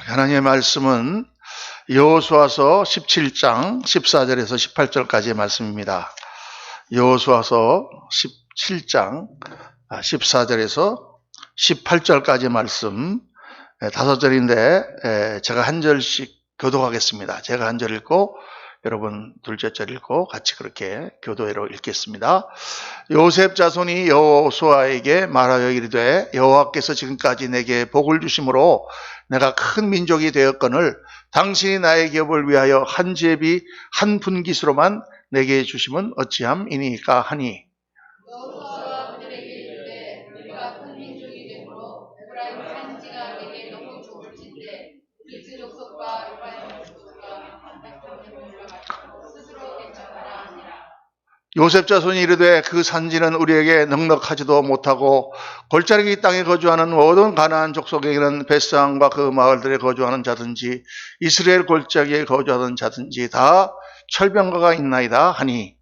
하나님의 말씀은 여호수아서 17장 14절에서 18절까지의 말씀입니다. 여호수아서 17장 14절에서 18절까지의 말씀 5절인데 제가 한 절씩 교독하겠습니다. 제가 한 절 읽고 여러분 둘째 절 읽고 같이 그렇게 교도회로 읽겠습니다. 요셉 자손이 여호수아에게 말하여 이르되 여호와께서 지금까지 내게 복을 주심으로 내가 큰 민족이 되었거늘 당신이 나의 기업을 위하여 한 제비 한 분깃으로만 내게 주심은 어찌함이니까 하니 여호수아가 그들에게 이르되 우리가 큰 민족이 되므로 에브라임 산지가 내게 너무 좋을진데 이스 족속과 에브라임 족속과 스스로 개척하라 하니라. 요셉 자손이 이르되 그 산지는 우리에게 넉넉하지도 못하고 골짜기 땅에 거주하는 모든 가나안 족속에게는 베스안과 그 마을들에 거주하는 자든지 이스라엘 골짜기에 거주하던 자든지 다 철병거가 있나이다 하니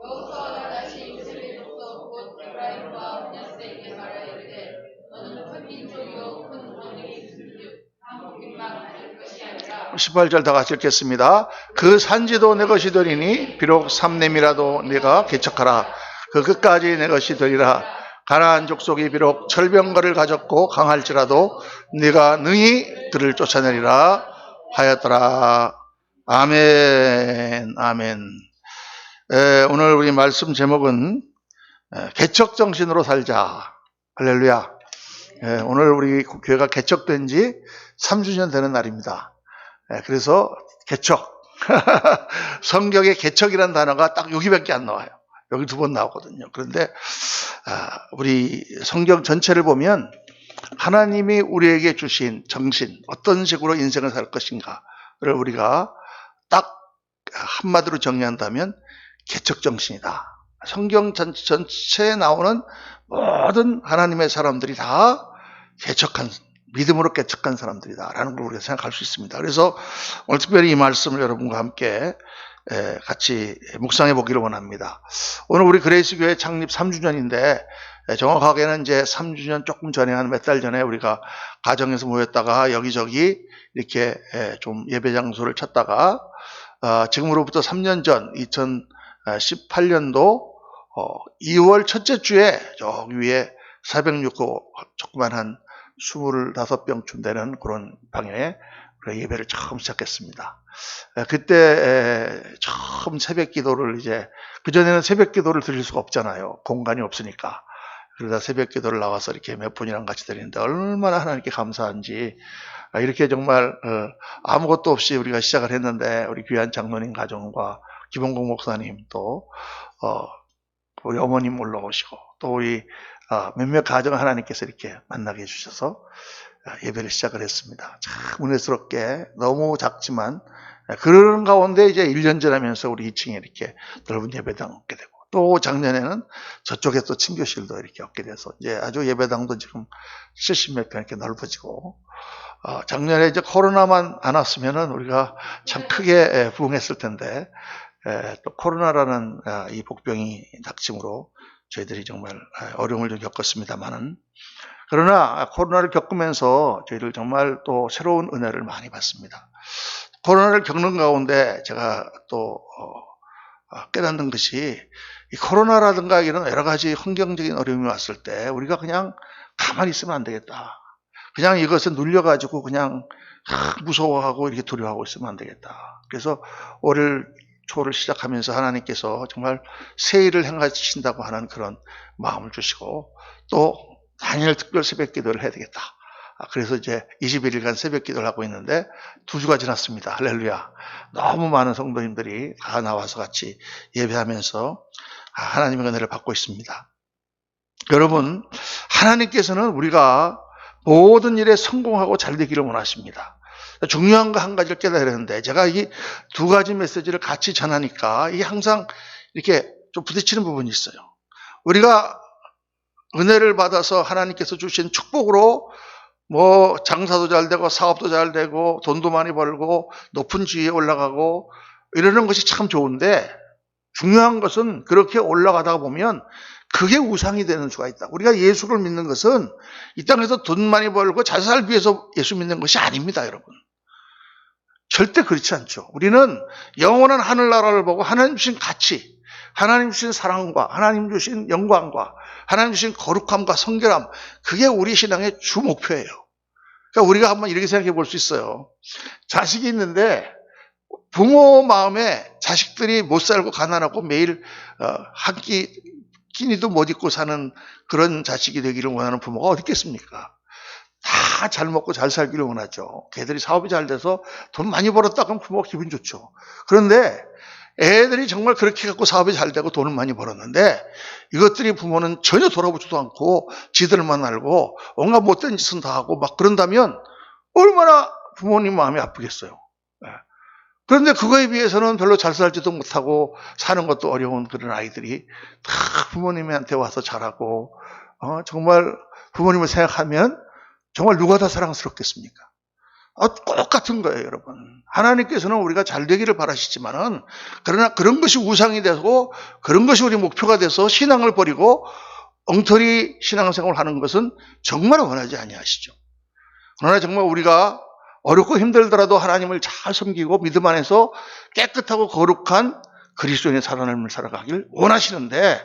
여호수아가 다시 이스라엘 족속 곧 에브라임과 므낫세에게 말하여 이르되 너는 큰 민족이요 큰 원능이 있음즉 한국인만 가질 것이 아니라 18절 다 같이 읽겠습니다. 그 산지도 내 것이 되리니 비록 삼렘이라도 네가 개척하라. 그 끝까지 내 것이 되리라. 가나안 족속이 비록 철병거를 가졌고 강할지라도 네가 능히 그를 쫓아내리라 하였더라. 아멘. 아멘. 오늘 우리 말씀 제목은 개척정신으로 살자. 할렐루야. 오늘 우리 교회가 개척된 지 3주년 되는 날입니다. 그래서 개척. 성경에 개척이라는 단어가 딱 여기밖에 안 나와요. 여기 2번 나오거든요. 그런데 우리 성경 전체를 보면 하나님이 우리에게 주신 정신, 어떤 식으로 인생을 살 것인가를 우리가 딱 한마디로 정리한다면 개척정신이다. 성경 전체에 나오는 모든 하나님의 사람들이 다 개척한, 믿음으로 개척한 사람들이다라는 걸 우리가 생각할 수 있습니다. 그래서 오늘 특별히 이 말씀을 여러분과 함께 같이 묵상해 보기를 원합니다. 오늘 우리 그레이스교회 창립 3주년인데 정확하게는 이제 3주년 조금 전에 한 몇 달 전에 우리가 가정에서 모였다가 여기저기 이렇게 좀 예배 장소를 찾다가 지금으로부터 3년 전 2018년도 2월 첫째 주에 저기 위에 406호 조그만한 25병쯤 되는 그런 방에 예배를 처음 시작했습니다. 그때 처음 새벽 기도를 이제 그전에는 새벽 기도를 드릴 수가 없잖아요. 공간이 없으니까. 그러다 새벽 기도를 나와서 이렇게 몇 분이랑 같이 드리는데 얼마나 하나님께 감사한지 이렇게 정말 아무것도 없이 우리가 시작을 했는데 우리 귀한 장로님 가정과 김원국 목사님 또 우리 어머님 올라오시고 또 우리 몇몇 가정을 하나님께서 이렇게 만나게 해주셔서 예배를 시작을 했습니다. 참 은혜스럽게 너무 작지만 그런 가운데 이제 1년 지나면서 우리 2층에 이렇게 넓은 예배당 얻게 되고 또 작년에는 저쪽에 또 친교실도 이렇게 얻게 돼서 이제 아주 예배당도 지금 70몇 평 이렇게 넓어지고 작년에 이제 코로나만 안 왔으면은 우리가 참 크게 부흥했을 텐데 또 코로나라는 이 복병이 닥침으로 저희들이 정말 어려움을 좀 겪었습니다만은 그러나 코로나를 겪으면서 저희들 정말 또 새로운 은혜를 많이 받습니다. 코로나를 겪는 가운데 제가 또 깨닫는 것이 이 코로나라든가 이런 여러 가지 환경적인 어려움이 왔을 때 우리가 그냥 가만히 있으면 안 되겠다. 그냥 이것에 눌려가지고 그냥 무서워하고 이렇게 두려워하고 있으면 안 되겠다. 그래서 올 초를 시작하면서 하나님께서 정말 새 일을 행하신다고 하는 그런 마음을 주시고 또 단일 특별 새벽 기도를 해야 되겠다. 그래서 이제 21일간 새벽 기도를 하고 있는데 2주가 지났습니다. 할렐루야. 너무 많은 성도님들이 다 나와서 같이 예배하면서 하나님의 은혜를 받고 있습니다. 여러분, 하나님께서는 우리가 모든 일에 성공하고 잘 되기를 원하십니다. 중요한 거 한 가지를 깨달아야 되는데 제가 이 2가지 메시지를 같이 전하니까 이게 항상 이렇게 좀 부딪히는 부분이 있어요. 우리가 은혜를 받아서 하나님께서 주신 축복으로 뭐 장사도 잘 되고 사업도 잘 되고 돈도 많이 벌고 높은 지위에 올라가고 이러는 것이 참 좋은데 중요한 것은 그렇게 올라가다 보면 그게 우상이 되는 수가 있다. 우리가 예수를 믿는 것은 이 땅에서 돈 많이 벌고 잘 살기 위해서 예수 믿는 것이 아닙니다, 여러분. 절대 그렇지 않죠. 우리는 영원한 하늘나라를 보고 하나님 주신 가치, 하나님 주신 사랑과 하나님 주신 영광과 하나님 주신 거룩함과 성결함, 그게 우리 신앙의 주 목표예요. 그러니까 우리가 한번 이렇게 생각해 볼 수 있어요. 자식이 있는데 부모 마음에 자식들이 못 살고 가난하고 매일 한 끼니도 못 입고 사는 그런 자식이 되기를 원하는 부모가 어디 있겠습니까? 다 잘 먹고 잘 살기를 원하죠. 걔들이 사업이 잘 돼서 돈 많이 벌었다 그러면 부모가 기분 좋죠. 그런데 애들이 정말 그렇게 갖고 사업이 잘 되고 돈을 많이 벌었는데 이것들이 부모는 전혀 돌아보지도 않고 지들만 알고 온갖 못된 짓은 다 하고 막 그런다면 얼마나 부모님 마음이 아프겠어요. 그런데 그거에 비해서는 별로 잘 살지도 못하고 사는 것도 어려운 그런 아이들이 다 부모님한테 와서 자라고 정말 부모님을 생각하면 정말 누가 더 사랑스럽겠습니까? 똑같은 거예요, 여러분. 하나님께서는 우리가 잘 되기를 바라시지만은 그러나 그런 것이 우상이 되고 그런 것이 우리 목표가 돼서 신앙을 버리고 엉터리 신앙생활을 하는 것은 정말 원하지 아니하시죠. 그러나 정말 우리가 어렵고 힘들더라도 하나님을 잘 섬기고 믿음 안에서 깨끗하고 거룩한 그리스도인의 삶을 살아가길 원하시는데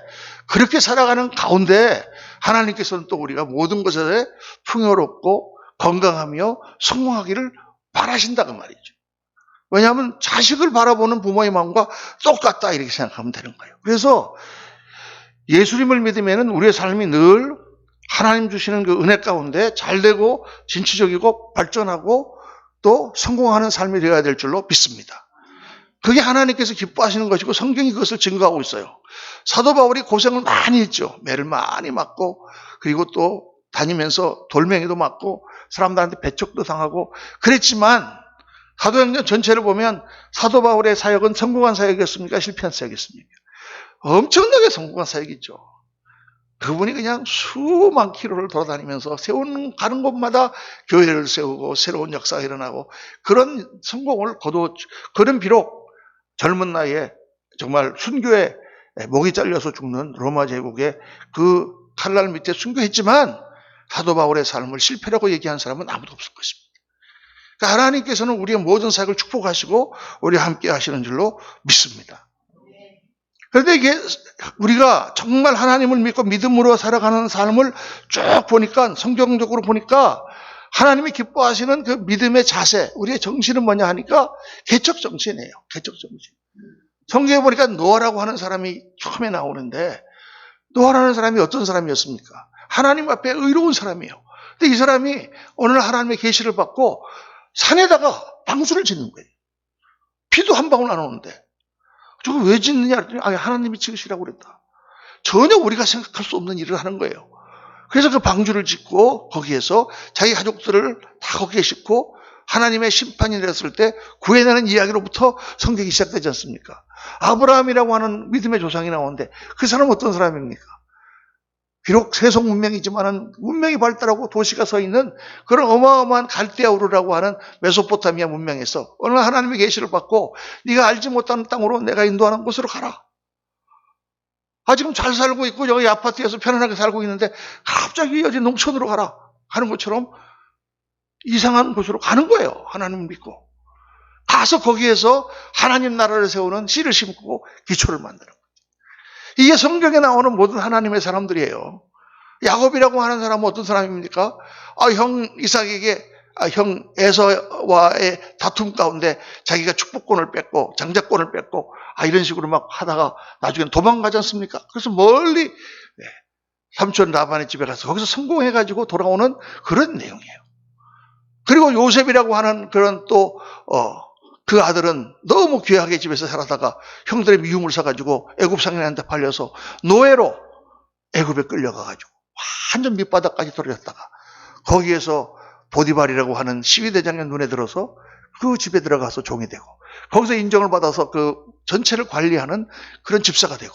그렇게 살아가는 가운데 하나님께서는 또 우리가 모든 것에 풍요롭고 건강하며 성공하기를 바라신다고 말이죠. 왜냐하면 자식을 바라보는 부모의 마음과 똑같다 이렇게 생각하면 되는 거예요. 그래서 예수님을 믿으면 우리의 삶이 늘 하나님 주시는 그 은혜 가운데 잘되고 진취적이고 발전하고 또 성공하는 삶이 되어야 될 줄로 믿습니다. 그게 하나님께서 기뻐하시는 것이고 성경이 그것을 증거하고 있어요. 사도 바울이 고생을 많이 했죠. 매를 많이 맞고 그리고 또 다니면서 돌멩이도 맞고 사람들한테 배척도 당하고 그랬지만 사도행전 전체를 보면 사도 바울의 사역은 성공한 사역이었습니까? 실패한 사역이었습니까? 엄청나게 성공한 사역이죠. 그분이 그냥 수만 킬로를 돌아다니면서 가는 곳마다 교회를 세우고 새로운 역사가 일어나고 그런 성공을 거두었죠. 그런 비록 젊은 나이에 정말 순교에 목이 잘려서 죽는 로마 제국의 그 칼날 밑에 순교했지만 사도 바울의 삶을 실패라고 얘기한 사람은 아무도 없을 것입니다. 그러니까 하나님께서는 우리의 모든 사역을 축복하시고 우리와 함께 하시는 줄로 믿습니다. 그런데 이게 우리가 정말 하나님을 믿고 믿음으로 살아가는 삶을 쭉 보니까 성경적으로 보니까 하나님이 기뻐하시는 그 믿음의 자세, 우리의 정신은 뭐냐 하니까 개척 정신이에요. 개척 정신. 성경에 보니까 노아라고 하는 사람이 처음에 나오는데 노아라는 사람이 어떤 사람이었습니까? 하나님 앞에 의로운 사람이에요. 근데 이 사람이 어느 날 하나님의 계시를 받고 산에다가 방수를 짓는 거예요. 비도 한 방울 안 오는데. 저거 왜 짓느냐 했더니 하나님이 지으시라고 그랬다. 전혀 우리가 생각할 수 없는 일을 하는 거예요. 그래서 그 방주를 짓고 거기에서 자기 가족들을 다 거기에 싣고 하나님의 심판이 내렸을 때 구해내는 이야기로부터 성경이 시작되지 않습니까? 아브라함이라고 하는 믿음의 조상이 나오는데 그 사람은 어떤 사람입니까? 비록 세속 문명이지만 문명이 발달하고 도시가 서 있는 그런 어마어마한 갈대아우르라고 하는 메소포타미아 문명에서 어느 날 하나님의 계시를 받고 네가 알지 못하는 땅으로 내가 인도하는 곳으로 가라. 지금 잘 살고 있고 여기 아파트에서 편안하게 살고 있는데 갑자기 어디 농촌으로 가라 하는 것처럼 이상한 곳으로 가는 거예요. 하나님을 믿고. 가서 거기에서 하나님 나라를 세우는 씨를 심고 기초를 만드는 거예요. 이게 성경에 나오는 모든 하나님의 사람들이에요. 야곱이라고 하는 사람은 어떤 사람입니까? 형 이삭에게 형 에서와의 다툼 가운데 자기가 축복권을 뺏고 장자권을 뺏고 이런 식으로 막 하다가 나중엔 도망가지 않습니까? 그래서 멀리 삼촌 라반의 집에 가서 거기서 성공해가지고 돌아오는 그런 내용이에요. 그리고 요셉이라고 하는 그런 또 그 아들은 너무 귀하게 집에서 살아다가 형들의 미움을 사가지고 애굽 상인한테 팔려서 노예로 애굽에 끌려가가지고 완전 밑바닥까지 떨어졌다가 거기에서 보디발이라고 하는 시위대장의 눈에 들어서 그 집에 들어가서 종이 되고 거기서 인정을 받아서 그 전체를 관리하는 그런 집사가 되고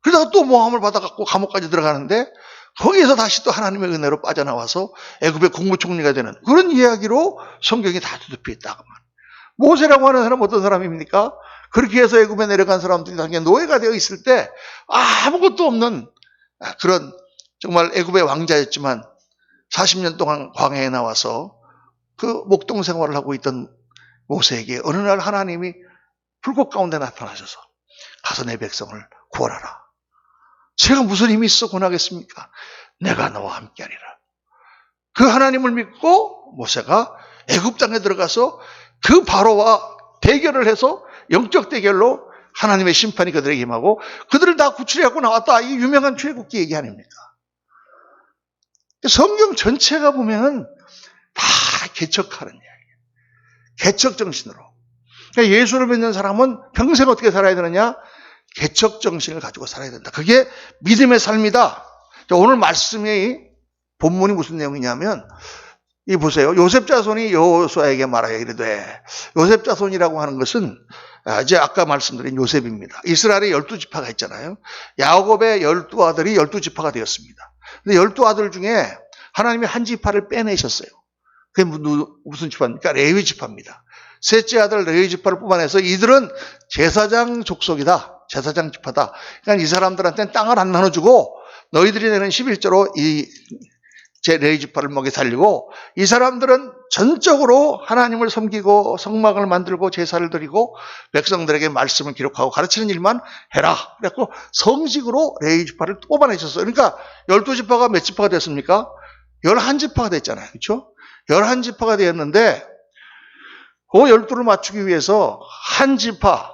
그러다가 또 모함을 받아갖고 감옥까지 들어가는데 거기에서 다시 또 하나님의 은혜로 빠져나와서 애굽의 국무총리가 되는 그런 이야기로 성경이 다 뒤덮여 있다고 말합니다. 모세라고 하는 사람은 어떤 사람입니까? 그렇게 해서 애굽에 내려간 사람들이 나중에 노예가 되어 있을 때 아무것도 없는 그런 정말 애굽의 왕자였지만 40년 동안 광야에 나와서 그 목동 생활을 하고 있던 모세에게 어느 날 하나님이 불꽃 가운데 나타나셔서 가서 내 백성을 구원하라. 제가 무슨 힘이 있어 구원하겠습니까? 내가 너와 함께하리라. 그 하나님을 믿고 모세가 애굽 땅에 들어가서 그 바로와 대결을 해서 영적 대결로 하나님의 심판이 그들에게 임하고 그들을 다 구출해갖고 나왔다. 이 유명한 출애굽기 얘기 아닙니까? 성경 전체가 보면 다 개척하는 이야기예요. 개척 정신으로. 그러니까 예수를 믿는 사람은 평생 어떻게 살아야 되느냐? 개척 정신을 가지고 살아야 된다. 그게 믿음의 삶이다. 오늘 말씀의 본문이 무슨 내용이냐면 이 보세요. 요셉 자손이 여호수아에게 말하여 이르되, 요셉 자손이라고 하는 것은 이제 아까 말씀드린 요셉입니다. 이스라엘에 12지파가 있잖아요. 야곱의 12아들이 12지파가 되었습니다. 근데 12아들 중에 하나님이 한 지파를 빼내셨어요. 그게 무슨 지파입니까? 레위 지파입니다. 셋째 아들 레위 지파를 뽑아내서 이들은 제사장 족속이다. 제사장 지파다. 그러니까 이 사람들한테는 땅을 안 나눠주고 너희들이 내는 11조로 이 제 레위 지파를 먹여 살리고, 이 사람들은 전적으로 하나님을 섬기고 성막을 만들고 제사를 드리고 백성들에게 말씀을 기록하고 가르치는 일만 해라. 그래서 성직으로 레위 지파를 뽑아내셨어요. 그러니까 12지파가 몇 지파가 됐습니까? 11지파가 됐잖아요. 그렇죠? 11지파가 되었는데 그 12를 맞추기 위해서 한 지파,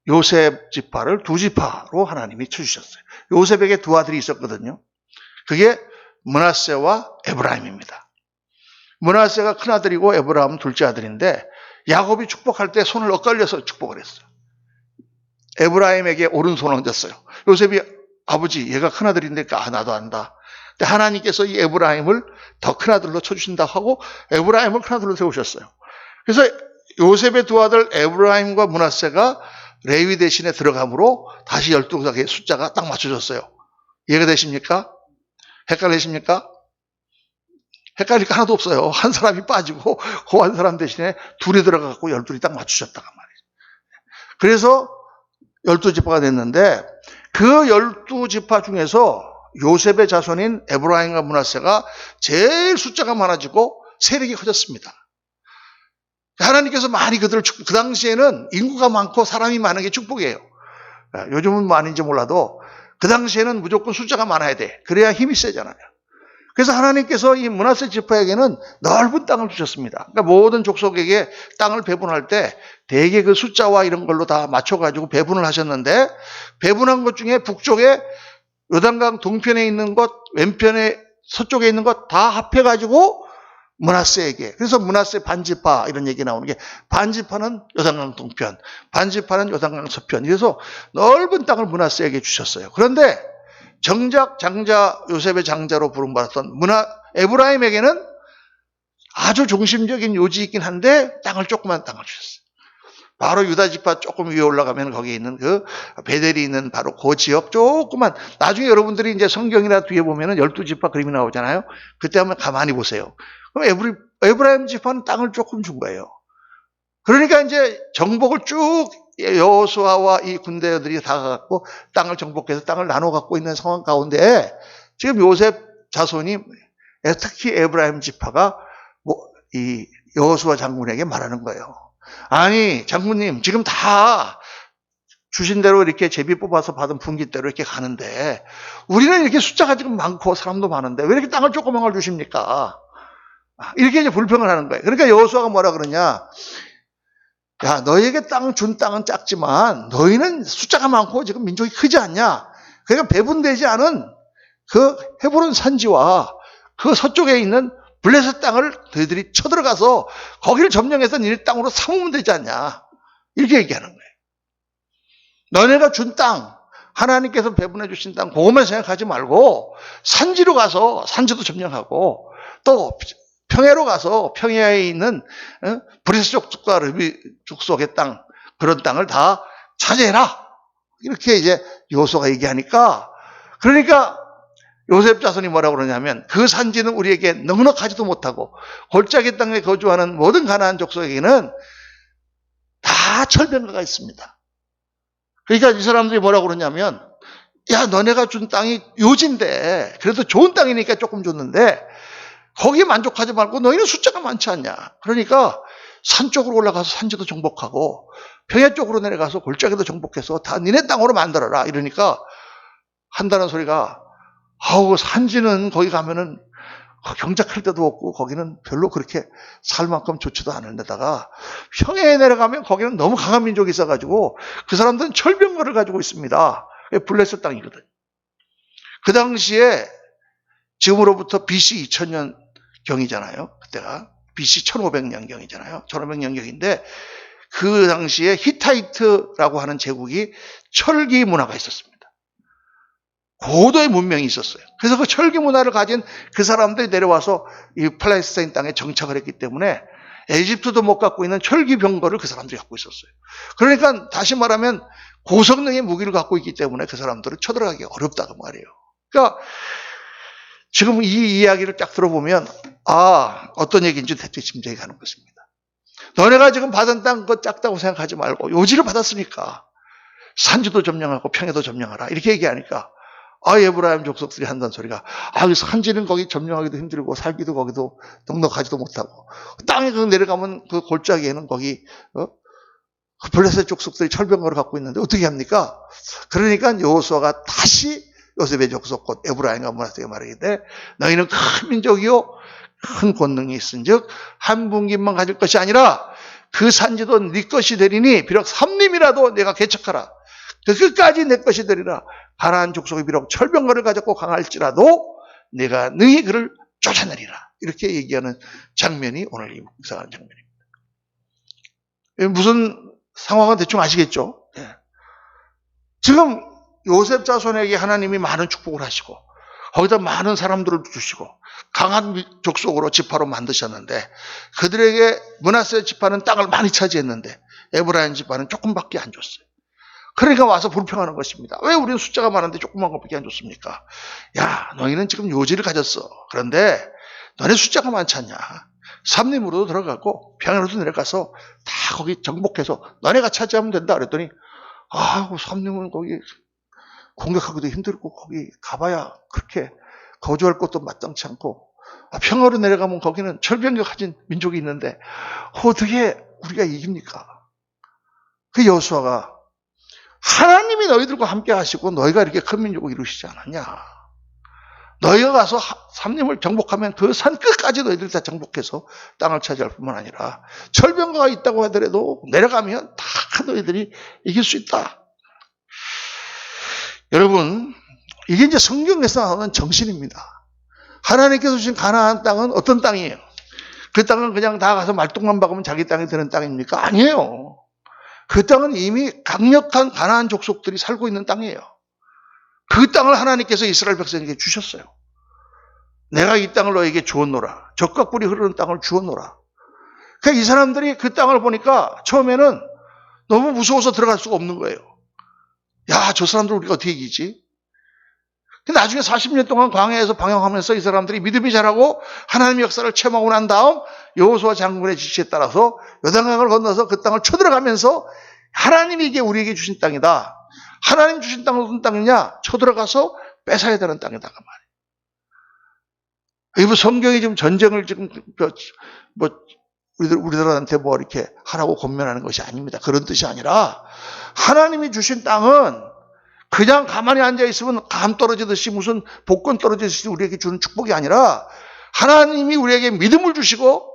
요셉 지파를 2지파로 하나님이 쳐주셨어요. 요셉에게 2 아들이 있었거든요. 그게 므낫세와 에브라임입니다. 므낫세가 큰 아들이고 에브라임은 둘째 아들인데 야곱이 축복할 때 손을 엇갈려서 축복을 했어요. 에브라임에게 오른손을 얹었어요. 요셉이 아버지 얘가 큰 아들인데 나도 안다. 근데 하나님께서 이 에브라임을 더 큰 아들로 쳐주신다고 하고 에브라임을 큰 아들로 세우셨어요. 그래서 요셉의 2 아들 에브라임과 므낫세가 레위 대신에 들어감으로 다시 12개의 숫자가 딱 맞춰졌어요. 이해가 되십니까? 헷갈리십니까? 헷갈릴 거 하나도 없어요. 한 사람이 빠지고 그 한 사람 대신에 2이 들어가고 12이 딱 맞추셨다가 말이에요. 그래서 12지파가 됐는데 그 12지파 중에서 요셉의 자손인 에브라임과 므낫세가 제일 숫자가 많아지고 세력이 커졌습니다. 하나님께서 많이 그들을 그 당시에는 인구가 많고 사람이 많은 게 축복이에요. 요즘은 뭐 아닌지 몰라도 그 당시에는 무조건 숫자가 많아야 돼. 그래야 힘이 세잖아요. 그래서 하나님께서 이 므낫세 지파에게는 넓은 땅을 주셨습니다. 그러니까 모든 족속에게 땅을 배분할 때 대개 그 숫자와 이런 걸로 다 맞춰가지고 배분을 하셨는데, 배분한 것 중에 북쪽에 요단강 동편에 있는 것, 왼편에 서쪽에 있는 것 다 합해가지고 므낫세에게, 그래서 므낫세 반지파 이런 얘기 나오는 게, 반지파는 요단강 동편, 반지파는 요단강 서편, 그래서 넓은 땅을 므낫세에게 주셨어요. 그런데 정작 장자, 요셉의 장자로 부름받았던 에브라임에게는 아주 중심적인 요지 있긴 한데 땅을 조그만 땅을 주셨어요. 바로 유다지파 조금 위에 올라가면 거기에 있는 그 베델이 있는 바로 그 지역 조그만, 나중에 여러분들이 이제 성경이나 뒤에 보면은 12지파 그림이 나오잖아요. 그때 한번 가만히 보세요. 그럼 에브라임 지파는 땅을 조금 준 거예요. 그러니까 이제 정복을 쭉 여호수아와 이 군대들이 다 갖고 땅을 정복해서 땅을 나눠 갖고 있는 상황 가운데 지금 요셉 자손이, 특히 에브라임 지파가 이 여호수아 장군에게 말하는 거예요. 아니 장군님, 지금 다 주신 대로 이렇게 제비 뽑아서 받은 분깃대로 이렇게 가는데 우리는 이렇게 숫자가 지금 많고 사람도 많은데 왜 이렇게 땅을 조그만 걸 주십니까? 이렇게 이제 불평을 하는 거예요. 그러니까 여호수아가 뭐라 그러냐? 야, 너희에게 준 땅은 작지만 너희는 숫자가 많고 지금 민족이 크지 않냐? 그러니까 배분되지 않은 그 헤브론 산지와 그 서쪽에 있는 블레셋 땅을 너희들이 쳐들어가서 거기를 점령해서 니네 땅으로 삼으면 되지 않냐? 이렇게 얘기하는 거예요. 너네가 준 땅, 하나님께서 배분해 주신 땅, 그것만 생각하지 말고 산지로 가서 산지도 점령하고, 또 평야로 가서 평야에 있는 브레스 족속과 르비 족속의 땅, 그런 땅을 다 차지해라. 이렇게 이제 여호수아가 얘기하니까, 그러니까 요셉 자손이 뭐라고 그러냐면, 그 산지는 우리에게 넉넉하지도 못하고 골짜기 땅에 거주하는 모든 가나안 족속에게는 다 철병가가 있습니다. 그러니까 이 사람들이 뭐라고 그러냐면, 야, 너네가 준 땅이 요지인데 그래도 좋은 땅이니까 조금 줬는데 거기에 만족하지 말고 너희는 숫자가 많지 않냐? 그러니까 산 쪽으로 올라가서 산지도 정복하고 평야 쪽으로 내려가서 골짜기도 정복해서 다 니네 땅으로 만들어라. 이러니까 한다는 소리가 아우 산지는 거기 가면은 경작할 데도 없고 거기는 별로 그렇게 살 만큼 좋지도 않은 데다가 평야에 내려가면 거기는 너무 강한 민족이 있어가지고 그 사람들은 철병거를 가지고 있습니다. 블레셋 땅이거든. 그 당시에 지금으로부터 BC 2000년 경이잖아요. 그때가 BC 1500년 경이잖아요. 1500년 경인데 그 당시에 히타이트라고 하는 제국이 철기 문화가 있었습니다. 고도의 문명이 있었어요. 그래서 그 철기 문화를 가진 그 사람들이 내려와서 이 팔레스타인 땅에 정착을 했기 때문에 에집트도 못 갖고 있는 철기 병거를 그 사람들이 갖고 있었어요. 그러니까 다시 말하면 고성능의 무기를 갖고 있기 때문에 그 사람들은 쳐들어가기 어렵다고 말이에요. 그러니까 지금 이 이야기를 딱 들어보면 어떤 얘기인지 대충 짐작이 가는 것입니다. 너네가 지금 받은 땅 그거 작다고 생각하지 말고 요지를 받았으니까 산지도 점령하고 평야도 점령하라 이렇게 얘기하니까 에브라임 족속들이 한다는 소리가 산지는 거기 점령하기도 힘들고 살기도 거기도 넉넉하지도 못하고 땅에 내려가면 그 골짜기에는 거기 블레셋 족속들이 철병거를 갖고 있는데 어떻게 합니까? 그러니까 여호수아가 다시 요셉의 족속 곧 에브라임과 므낫세에게 말하기를 너희는 큰 민족이요 큰 권능이 있은즉 한 분기만 가질 것이 아니라 그 산지도 네 것이 되리니 비록 삼림이라도 내가 개척하라. 그 끝까지 내 것이 되리라. 가나안 족속이 비록 철병거를 가졌고 강할지라도 내가 너희 그를 쫓아내리라. 이렇게 얘기하는 장면이 오늘 이 묵상하는 장면입니다. 무슨 상황은 대충 아시겠죠? 지금 요셉 자손에게 하나님이 많은 축복을 하시고 거기다 많은 사람들을 주시고 강한 족속으로 지파로 만드셨는데 그들에게 므낫세 지파는 땅을 많이 차지했는데 에브라임 지파는 조금밖에 안 줬어요. 그러니까 와서 불평하는 것입니다. 왜 우리는 숫자가 많은데 조그만 것밖에 안 줬습니까? 야, 너희는 지금 요지를 가졌어. 그런데 너네 숫자가 많지 않냐. 삼림으로도 들어가고 평야로도 내려가서 다 거기 정복해서 너네가 차지하면 된다. 그랬더니 삼림은 거기 공격하기도 힘들고 거기 가봐야 그렇게 거주할 것도 마땅치 않고 평야로 내려가면 거기는 철병거 가진 민족이 있는데 어떻게 우리가 이깁니까? 그 여호수아가 하나님이 너희들과 함께 하시고 너희가 이렇게 큰 민족을 이루시지 않았냐. 너희가 가서 삼림을 정복하면 그 산 끝까지 너희들이 다 정복해서 땅을 차지할 뿐만 아니라 철병거가 있다고 하더라도 내려가면 다 너희들이 이길 수 있다. 여러분, 이게 이제 성경에서 나오는 정신입니다. 하나님께서 주신 가나안 땅은 어떤 땅이에요? 그 땅은 그냥 다 가서 말똥만 박으면 자기 땅이 되는 땅입니까? 아니에요. 그 땅은 이미 강력한 가나안 족속들이 살고 있는 땅이에요. 그 땅을 하나님께서 이스라엘 백성에게 주셨어요. 내가 이 땅을 너에게 주었노라. 젖과 꿀이 흐르는 땅을 주었노라. 그러니까 이 사람들이 그 땅을 보니까 처음에는 너무 무서워서 들어갈 수가 없는 거예요. 야, 저 사람들 우리가 어떻게 이기지? 근데 나중에 40년 동안 광야에서 방황하면서 이 사람들이 믿음이 자라고 하나님의 역사를 체험하고 난 다음 여호수아 장군의 지시에 따라서 요단강을 건너서 그 땅을 쳐들어가면서 하나님이 이게 우리에게 주신 땅이다. 하나님 주신 땅은 어떤 땅이냐? 쳐들어가서 뺏어야 되는 땅이다. 그 말이에요. 성경이 지금 전쟁을 지금 우리들한테 이렇게 하라고 권면하는 것이 아닙니다. 그런 뜻이 아니라 하나님이 주신 땅은 그냥 가만히 앉아있으면 감 떨어지듯이 무슨 복권 떨어지듯이 우리에게 주는 축복이 아니라 하나님이 우리에게 믿음을 주시고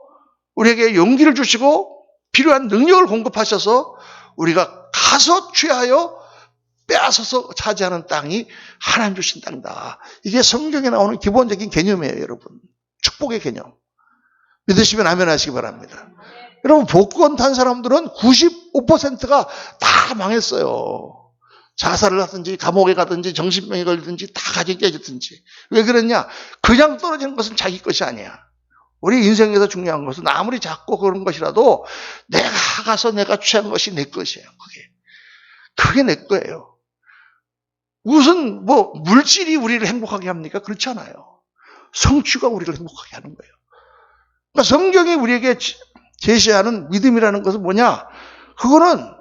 우리에게 용기를 주시고 필요한 능력을 공급하셔서 우리가 가서 취하여 빼앗아서 차지하는 땅이 하나님 주신 땅이다. 이게 성경에 나오는 기본적인 개념이에요, 여러분. 축복의 개념. 믿으시면 아멘 하시기 바랍니다. 여러분, 복권 탄 사람들은 95%가 다 망했어요. 자살을 하든지 감옥에 가든지 정신병에 걸리든지 다 가진 깨졌든지. 왜 그러냐? 그냥 떨어지는 것은 자기 것이 아니야. 우리 인생에서 중요한 것은 아무리 작고 그런 것이라도 내가 가서 내가 취한 것이 내 것이에요. 그게 내 거예요. 무슨 물질이 우리를 행복하게 합니까? 그렇지 않아요. 성취가 우리를 행복하게 하는 거예요. 그러니까 성경이 우리에게 제시하는 믿음이라는 것은 뭐냐? 그거는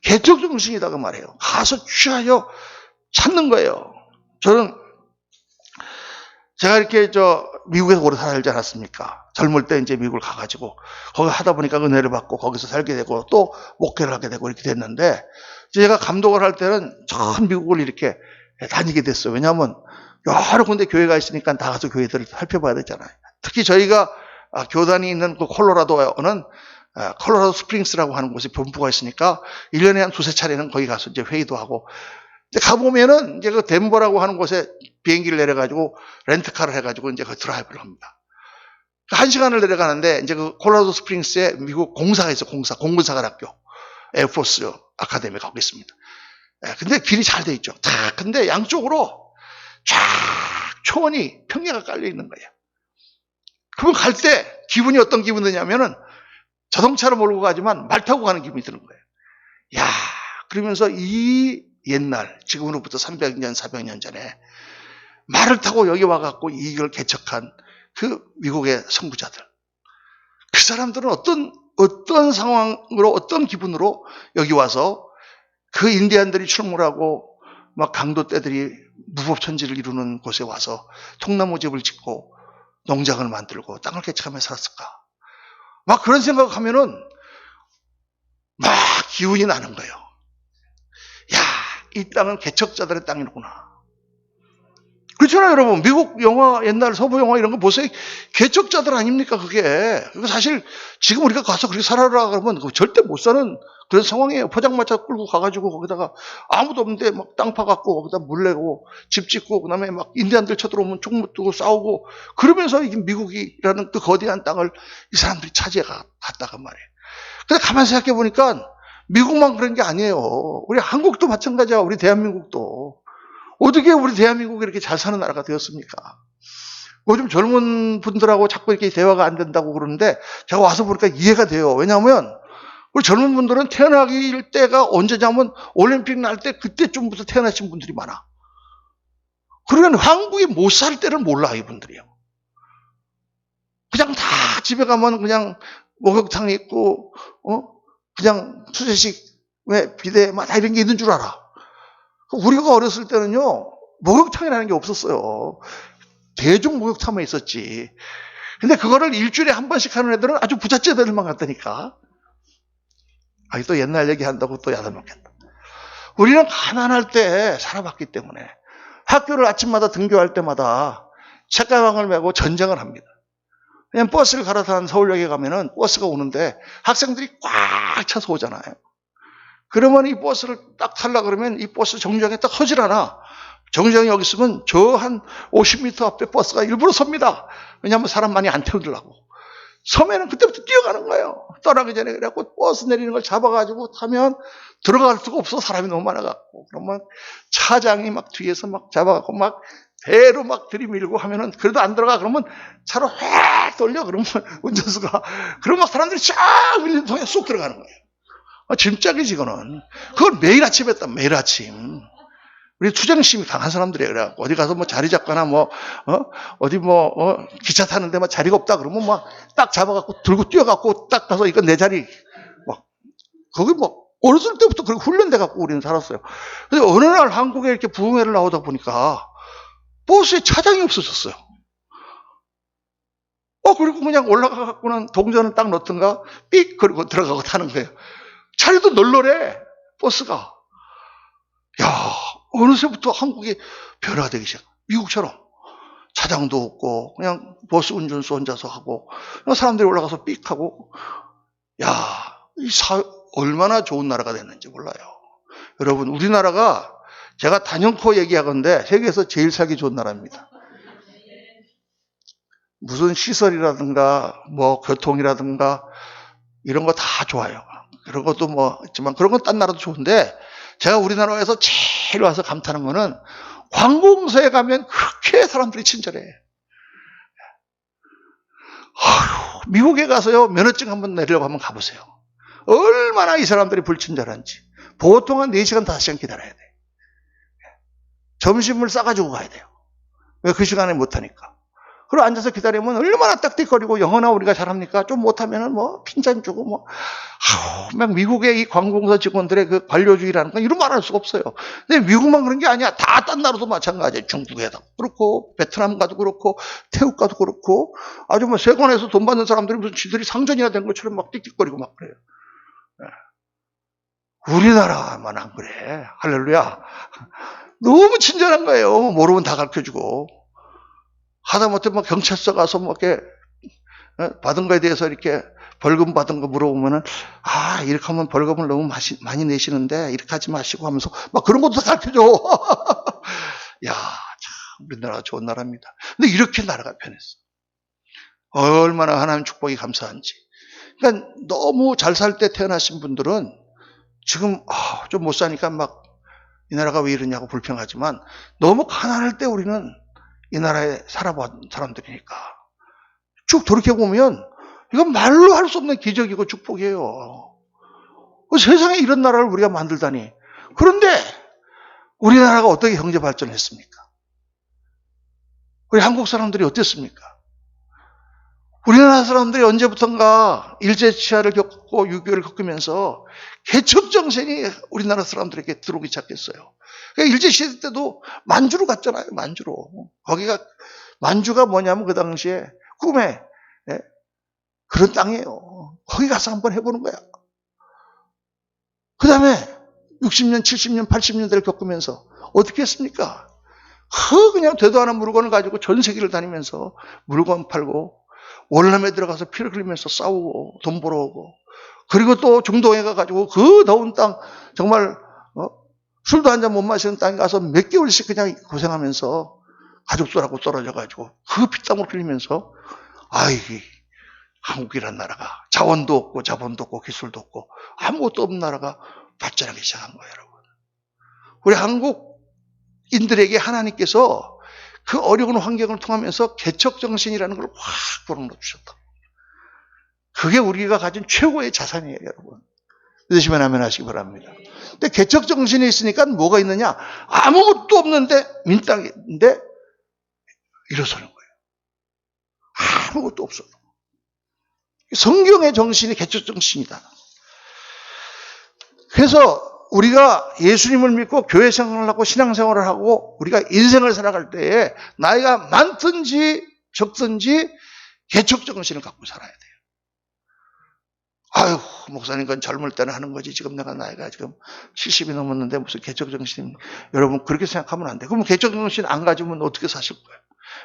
개척 정신이다 그 말이에요. 가서 취하여 찾는 거예요. 제가 이렇게 미국에서 오래 살지 않았습니까? 젊을 때 이제 미국을 가가지고 거기 하다 보니까 은혜를 받고 거기서 살게 되고 또 목회를 하게 되고 이렇게 됐는데 제가 감독을 할 때는 전 미국을 이렇게 다니게 됐어요. 왜냐하면 여러 군데 교회가 있으니까 다 가서 교회들을 살펴봐야 되잖아요. 특히 저희가 교단이 있는 그 콜로라도는 콜로라도 스프링스라고 하는 곳에 본부가 있으니까 1년에 한 두세 차례는 거기 가서 이제 회의도 하고 가보면은 이제 그 덴버라고 하는 곳에 비행기를 내려가지고 렌트카를 해가지고 이제 그 드라이브를 합니다. 1시간을 내려가는데 이제 그 콜로라도 스프링스에 미국 공사가 있어, 공군사관학교. 에어포스 아카데미 거기 있습니다. 근데 길이 잘 돼 있죠. 근데 양쪽으로 쫙 초원이 평야가 깔려 있는 거예요. 그러면 갈 때 기분이 어떤 기분이 드냐면은 자동차로 몰고 가지만 말 타고 가는 기분이 드는 거예요. 야, 그러면서 이 옛날, 지금으로부터 300년, 400년 전에 말을 타고 여기 와갖고 이걸 개척한 그 미국의 선구자들. 그 사람들은 어떤 상황으로, 어떤 기분으로 여기 와서 그 인디안들이 출몰하고 막 강도 떼들이 무법천지를 이루는 곳에 와서 통나무 집을 짓고 농장을 만들고 땅을 개척하며 살았을까? 막 그런 생각하면은 막 기운이 나는 거예요. 야, 이 땅은 개척자들의 땅이구나. 그렇잖아요, 여러분. 미국 영화, 옛날 서부 영화 이런 거 보세요. 개척자들 아닙니까, 그게. 사실 지금 우리가 가서 그렇게 살아라 그러면 절대 못 사는 그런 상황이에요. 포장마차 끌고 가가지고 거기다가 아무도 없는데 막 땅 파갖고 거기다 물 내고 집 짓고 그다음에 막 인디안들 쳐들어오면 총 두고 싸우고 그러면서 이게 미국이라는 그 거대한 땅을 이 사람들이 차지해 갔다간 말이에요. 근데 가만히 생각해 보니까 미국만 그런 게 아니에요. 우리 한국도 마찬가지야. 우리 대한민국도. 어떻게 우리 대한민국이 이렇게 잘 사는 나라가 되었습니까? 요즘 젊은 분들하고 자꾸 이렇게 대화가 안 된다고 그러는데 제가 와서 보니까 이해가 돼요. 왜냐하면 우리 젊은 분들은 태어나기 때가 언제냐면 올림픽 날 때 그때쯤부터 태어나신 분들이 많아. 그러면 한국에 못 살 때를 몰라, 이분들이요. 그냥 다 집에 가면 그냥 목욕탕 있고, 그냥 수세식, 비대, 다 이런 게 있는 줄 알아. 우리가 어렸을 때는요, 목욕탕이라는 게 없었어요. 대중 목욕탕만 있었지. 근데 그거를 일주일에 한 번씩 하는 애들은 아주 부잣집애들만 갔다니까. 또 옛날 얘기한다고 또 야단먹겠다. 우리는 가난할 때 살아봤기 때문에 학교를 아침마다 등교할 때마다 책가방을 메고 전쟁을 합니다. 그냥 버스를 갈아타는 서울역에 가면은 버스가 오는데 학생들이 꽉 차서 오잖아요. 그러면 이 버스를 딱 타려고 그러면 이 버스 정류장에 딱 서질 않아. 정류장이 여기 있으면 저 한 50m 앞에 버스가 일부러 섭니다. 왜냐하면 사람 많이 안 태우려고. 서면은 그때부터 뛰어가는 거예요. 떠나기 전에 그래갖고 버스 내리는 걸 잡아가지고 타면 들어갈 수가 없어. 사람이 너무 많아갖고. 그러면 차장이 막 뒤에서 막 잡아갖고 막 배로 막 들이밀고 하면은 그래도 안 들어가. 그러면 차로 확 돌려. 그러면 운전수가. 그러면 막 사람들이 쫙 밀리는 통에 쏙 들어가는 거예요. 짐짝이지, 이거는. 그걸 매일 아침 했다, 매일 아침. 우리 투쟁심이 강한 사람들이에요. 그래갖고, 어디 가서 뭐 자리 잡거나 어디 기차 타는데 막 자리가 없다 그러면 막 딱 잡아갖고 들고 뛰어갖고 딱 가서 이건 내 자리. 거기 어렸을 때부터 그렇게 훈련돼갖고 우리는 살았어요. 근데 어느 날 한국에 이렇게 부흥회를 나오다 보니까 버스에 차장이 없어졌어요. 그리고 그냥 올라가갖고는 동전을 딱 넣던가 삑! 그리고 들어가고 타는 거예요. 자리도 널널해, 버스가. 야, 어느새부터 한국이 변화되기 시작. 미국처럼. 차장도 없고, 그냥 버스 운전수 혼자서 하고, 사람들이 올라가서 삑 하고, 야, 얼마나 좋은 나라가 됐는지 몰라요. 여러분, 우리나라가 제가 단연코 얘기하건대 세계에서 제일 살기 좋은 나라입니다. 무슨 시설이라든가, 교통이라든가, 이런 거 다 좋아요. 그런 것도 있지만, 그런 건 딴 나라도 좋은데, 제가 우리나라에서 제일 와서 감탄한 거는, 관공서에 가면 그렇게 사람들이 친절해. 미국에 가서요, 면허증 한번 내려고 한번 가보세요. 얼마나 이 사람들이 불친절한지. 보통 한 4시간, 5시간 기다려야 돼. 점심을 싸가지고 가야 돼요. 왜 그 시간에 못하니까. 그리고 앉아서 기다리면 얼마나 딱딱거리고 영어나 우리가 잘합니까? 좀 못하면은 뭐 핀잔 주고 뭐 막 미국의 이 관공서 직원들의 그 관료주의라는 건 이런 말 할 수가 없어요. 근데 미국만 그런 게 아니야. 다 딴 나라도 마찬가지예요. 중국에도 그렇고 베트남 가도 그렇고 태국 가도 그렇고 아주 뭐 세관에서 돈 받는 사람들이 무슨 지들이 상전이나 된 것처럼 막 띡띡거리고 막 그래요. 우리나라만 안 그래. 할렐루야. 너무 친절한 거예요. 모르면 다 가르쳐주고. 하다못해 뭐 경찰서 가서 뭐 이렇게 받은 거에 대해서 이렇게 벌금 받은 거 물어보면은 이렇게 하면 벌금을 너무 많이 내시는데 이렇게 하지 마시고 하면서 막 그런 것도 다 가르쳐줘. 야, 참 우리나라가 좋은 나라입니다. 근데 이렇게 나라가 변했어. 얼마나 하나님 축복이 감사한지. 그러니까 너무 잘 살 때 태어나신 분들은 지금 좀 못 사니까 막 이 나라가 왜 이러냐고 불평하지만 너무 가난할 때 우리는 이 나라에 살아본 사람들이니까 쭉 돌이켜보면 이건 말로 할 수 없는 기적이고 축복이에요. 세상에 이런 나라를 우리가 만들다니. 그런데 우리나라가 어떻게 경제 발전했습니까? 우리 한국 사람들이 어땠습니까? 우리나라 사람들이 언제부턴가 일제치하를 겪고 6.25를 겪으면서 개척정신이 우리나라 사람들에게 들어오기 시작했어요. 그러니까 일제시대 때도 만주로 갔잖아요. 만주로. 거기가 만주가 뭐냐면 그 당시에 꿈에 그런 땅이에요. 거기 가서 한번 해보는 거야. 그 다음에 60년, 70년, 80년대를 겪으면서 어떻게 했습니까? 그냥 되도 않은 물건을 가지고 전 세계를 다니면서 물건 팔고 월남에 들어가서 피를 흘리면서 싸우고 돈 벌어오고 그리고 또 중동에 가가지고 그 더운 땅 정말 술도 한 잔 못 마시는 땅에 가서 몇 개월씩 그냥 고생하면서 가족들하고 떨어져가지고 그 피땀을 흘리면서 한국이란 나라가 자원도 없고 자본도 없고 기술도 없고 아무것도 없는 나라가 발전하기 시작한 거예요, 여러분. 우리 한국인들에게 하나님께서 그 어려운 환경을 통하면서 개척정신이라는 걸 확 불어넣어 주셨다. 그게 우리가 가진 최고의 자산이에요, 여러분. 믿으시면 아멘 하시기 바랍니다. 근데 개척정신이 있으니까 뭐가 있느냐? 아무것도 없는데 민땅인데 일어서는 거예요. 아무것도 없어요. 성경의 정신이 개척정신이다. 그래서 우리가 예수님을 믿고 교회 생활을 하고 신앙생활을 하고 우리가 인생을 살아갈 때에 나이가 많든지 적든지 개척정신을 갖고 살아야 돼요. 목사님 건 젊을 때는 하는 거지. 지금 내가 나이가 지금 70이 넘었는데 무슨 개척정신. 여러분 그렇게 생각하면 안 돼요. 그럼 개척정신 안 가지면 어떻게 사실 거예요?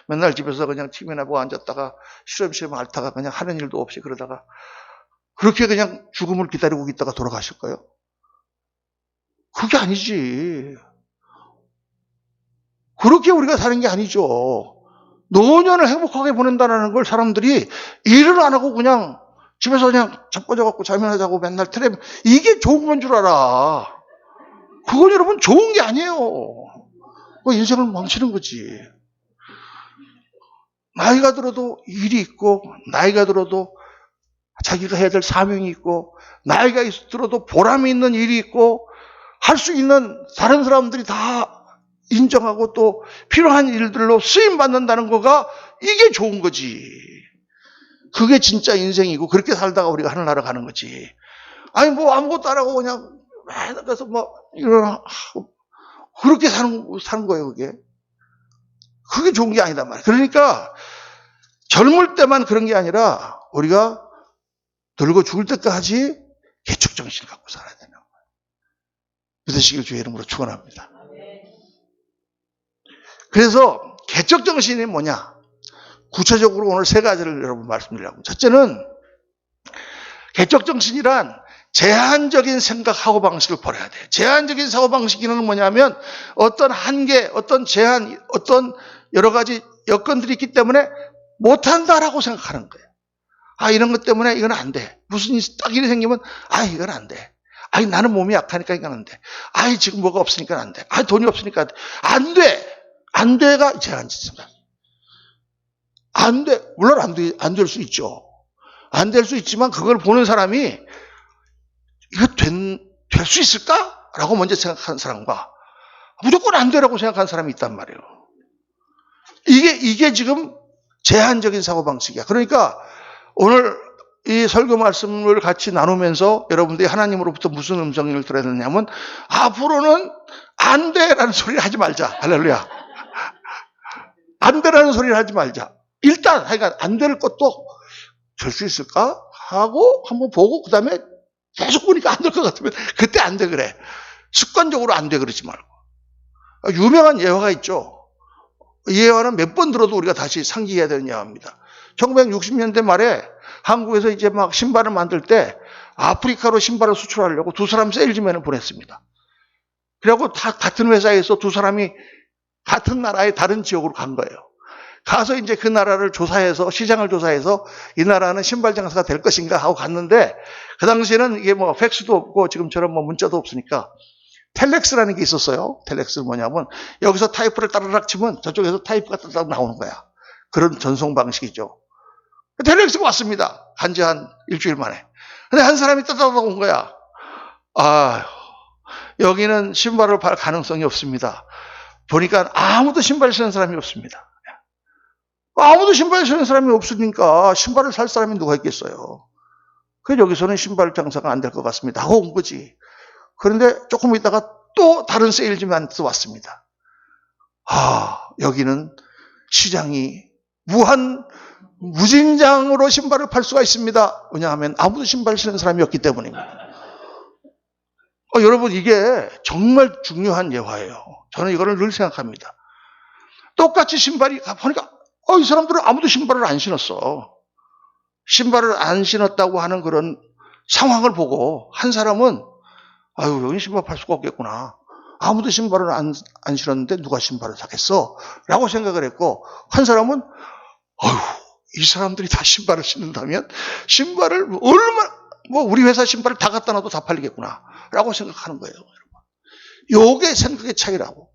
맨날 집에서 그냥 TV나 보고 앉았다가 시름시름 앓다가 그냥 하는 일도 없이 그러다가 그렇게 그냥 죽음을 기다리고 있다가 돌아가실 거예요? 그게 아니지. 그렇게 우리가 사는 게 아니죠. 노년을 행복하게 보낸다는 걸 사람들이 일을 안 하고 그냥 집에서 그냥 자빠져갖고 잠이나 자고 맨날 이게 좋은 건 줄 알아. 그건 여러분 좋은 게 아니에요. 그 인생을 망치는 거지. 나이가 들어도 일이 있고 나이가 들어도 자기가 해야 될 사명이 있고 나이가 들어도 보람이 있는 일이 있고 할 수 있는 다른 사람들이 다 인정하고 또 필요한 일들로 쓰임받는다는 거가 이게 좋은 거지. 그게 진짜 인생이고 그렇게 살다가 우리가 하늘나라 가는 거지. 뭐 아무것도 안 하고 그냥 맨날 가서 그렇게 사는 거예요, 그게. 그게 좋은 게 아니다 말이야. 그러니까 젊을 때만 그런 게 아니라 우리가 늙어 죽을 때까지 개척정신을 갖고 살아야 되는 거예요. 믿으시길 주의 이름으로 축원합니다. 그래서 개척정신이 뭐냐? 구체적으로 오늘 세 가지를 여러분 말씀드리려고. 첫째는 개척정신이란 제한적인 생각 사고방식을 버려야 돼요. 제한적인 사고방식이란 뭐냐면 어떤 한계, 어떤 제한, 어떤 여러 가지 여건들이 있기 때문에 못한다라고 생각하는 거예요. 이런 것 때문에 이건 안 돼. 무슨 딱 일이 생기면 이건 안 돼. 나는 몸이 약하니까 이건 안 돼. 지금 뭐가 없으니까 안 돼. 돈이 없으니까 안 돼. 안 돼가 제한적인 안 돼. 물론 안 될 수 있죠. 안 될 수 있지만 그걸 보는 사람이 이거 될 수 있을까? 라고 먼저 생각하는 사람과 무조건 안 되라고 생각하는 사람이 있단 말이에요. 이게 지금 제한적인 사고방식이야. 그러니까 오늘 이 설교 말씀을 같이 나누면서 여러분들이 하나님으로부터 무슨 음성을 들어야 되냐면 앞으로는 안 돼라는 소리를 하지 말자. 할렐루야. 안 돼라는 소리를 하지 말자. 일단 하여간 안 될 것도 될 수 있을까? 하고 한번 보고 그 다음에 계속 보니까 안 될 것 같으면 그때 안 돼 그래. 습관적으로 안 돼 그러지 말고. 유명한 예화가 있죠. 이 예화는 몇 번 들어도 우리가 다시 상기해야 되는 예화입니다. 1960년대 말에 한국에서 이제 막 신발을 만들 때 아프리카로 신발을 수출하려고 두 사람 세일즈맨을 보냈습니다. 그리고 다 같은 회사에서 두 사람이 같은 나라의 다른 지역으로 간 거예요. 가서 이제 그 나라를 조사해서 시장을 조사해서 이 나라는 신발 장사가 될 것인가 하고 갔는데 그 당시에는 이게 뭐 팩스도 없고 지금처럼 뭐 문자도 없으니까 텔렉스라는 게 있었어요. 텔렉스는 뭐냐면 여기서 타이프를 따르락 치면 저쪽에서 타이프가 따르락 나오는 거야. 그런 전송 방식이죠. 텔렉스가 왔습니다. 한지 한 일주일 만에. 근데 한 사람이 따르락 온 거야. 아, 여기는 신발을 팔 가능성이 없습니다. 보니까 아무도 신발 신는 사람이 없습니다. 아무도 신발 신는 사람이 없으니까 신발을 살 사람이 누가 있겠어요. 그래서 여기서는 신발 장사가 안 될 것 같습니다 하고 온 거지. 그런데 조금 있다가 또 다른 세일즈맨한테 왔습니다. 여기는 시장이 무진장으로 신발을 팔 수가 있습니다. 왜냐하면 아무도 신발 신는 사람이 없기 때문입니다. 여러분 이게 정말 중요한 예화예요. 저는 이거를 늘 생각합니다. 똑같이 신발이 보니까 이 사람들은 아무도 신발을 안 신었어. 신발을 안 신었다고 하는 그런 상황을 보고 한 사람은 여기 신발 팔 수가 없겠구나. 아무도 신발을 안 신었는데 누가 신발을 사겠어? 라고 생각을 했고 한 사람은 이 사람들이 다 신발을 신는다면 신발을 우리 회사 신발을 다 갖다 놔도 다 팔리겠구나 라고 생각하는 거예요. 요게 생각의 차이라고.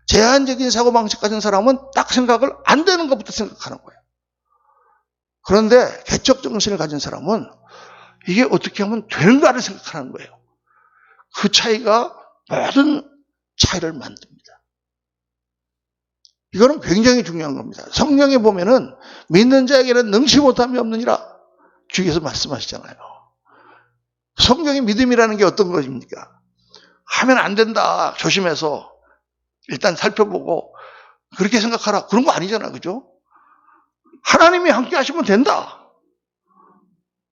제한적인 사고방식 가진 사람은 딱 생각을 안 되는 것부터 생각하는 거예요. 그런데 개척 정신을 가진 사람은 이게 어떻게 하면 되는가를 생각하는 거예요. 그 차이가 모든 차이를 만듭니다. 이거는 굉장히 중요한 겁니다. 성경에 보면은 믿는 자에게는 능치 못함이 없느니라 주께서 말씀하시잖아요. 성경의 믿음이라는 게 어떤 것입니까? 하면 안 된다. 조심해서 일단 살펴보고 그렇게 생각하라. 그런 거 아니잖아. 그죠? 하나님이 함께 하시면 된다.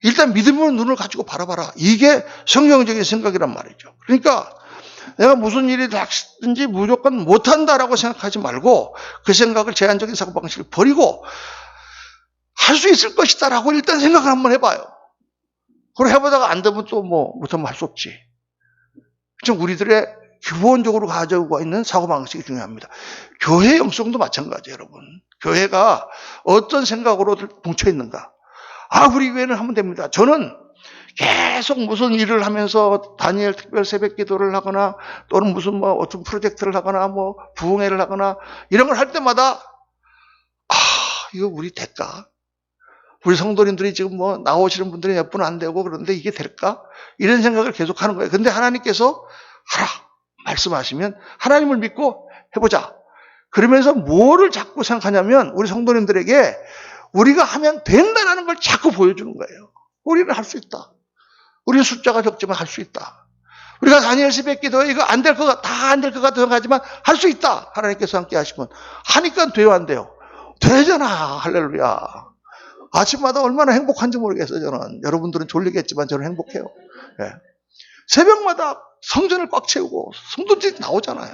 일단 믿음으로 눈을 가지고 바라봐라. 이게 성경적인 생각이란 말이죠. 그러니까 내가 무슨 일이 닥치든지 무조건 못한다라고 생각하지 말고 그 생각을 제한적인 사고방식을 버리고 할 수 있을 것이다라고 일단 생각을 한번 해봐요. 그걸 해보다가 안 되면 또 못하면 할 수 없지. 좀 우리들의 기본적으로 가지고 있는 사고방식이 중요합니다. 교회 영성도 마찬가지예요, 여러분. 교회가 어떤 생각으로 뭉쳐있는가. 우리 교회는 하면 됩니다. 저는 계속 무슨 일을 하면서 다니엘 특별 새벽 기도를 하거나 또는 무슨 어떤 프로젝트를 하거나 부흥회를 하거나 이런 걸 할 때마다 이거 우리 될까? 우리 성도님들이 지금 나오시는 분들이 몇 분 안 되고 그런데 이게 될까? 이런 생각을 계속 하는 거예요. 근데 하나님께서 하라 말씀하시면 하나님을 믿고 해보자. 그러면서 뭐를 자꾸 생각하냐면 우리 성도님들에게 우리가 하면 된다는 걸 자꾸 보여주는 거예요. 우리는 할 수 있다. 우리는 숫자가 적지만 할 수 있다. 우리가 다니엘 새벽 기도에 이거 안 될 것 같아, 다 안 될 것 같아 생각하지만 할 수 있다. 하나님께서 함께 하시면 하니까 돼요, 안 돼요? 되잖아. 할렐루야. 아침마다 얼마나 행복한지 모르겠어요, 저는. 여러분들은 졸리겠지만 저는 행복해요. 예. 새벽마다 성전을 꽉 채우고 성도들이 나오잖아요.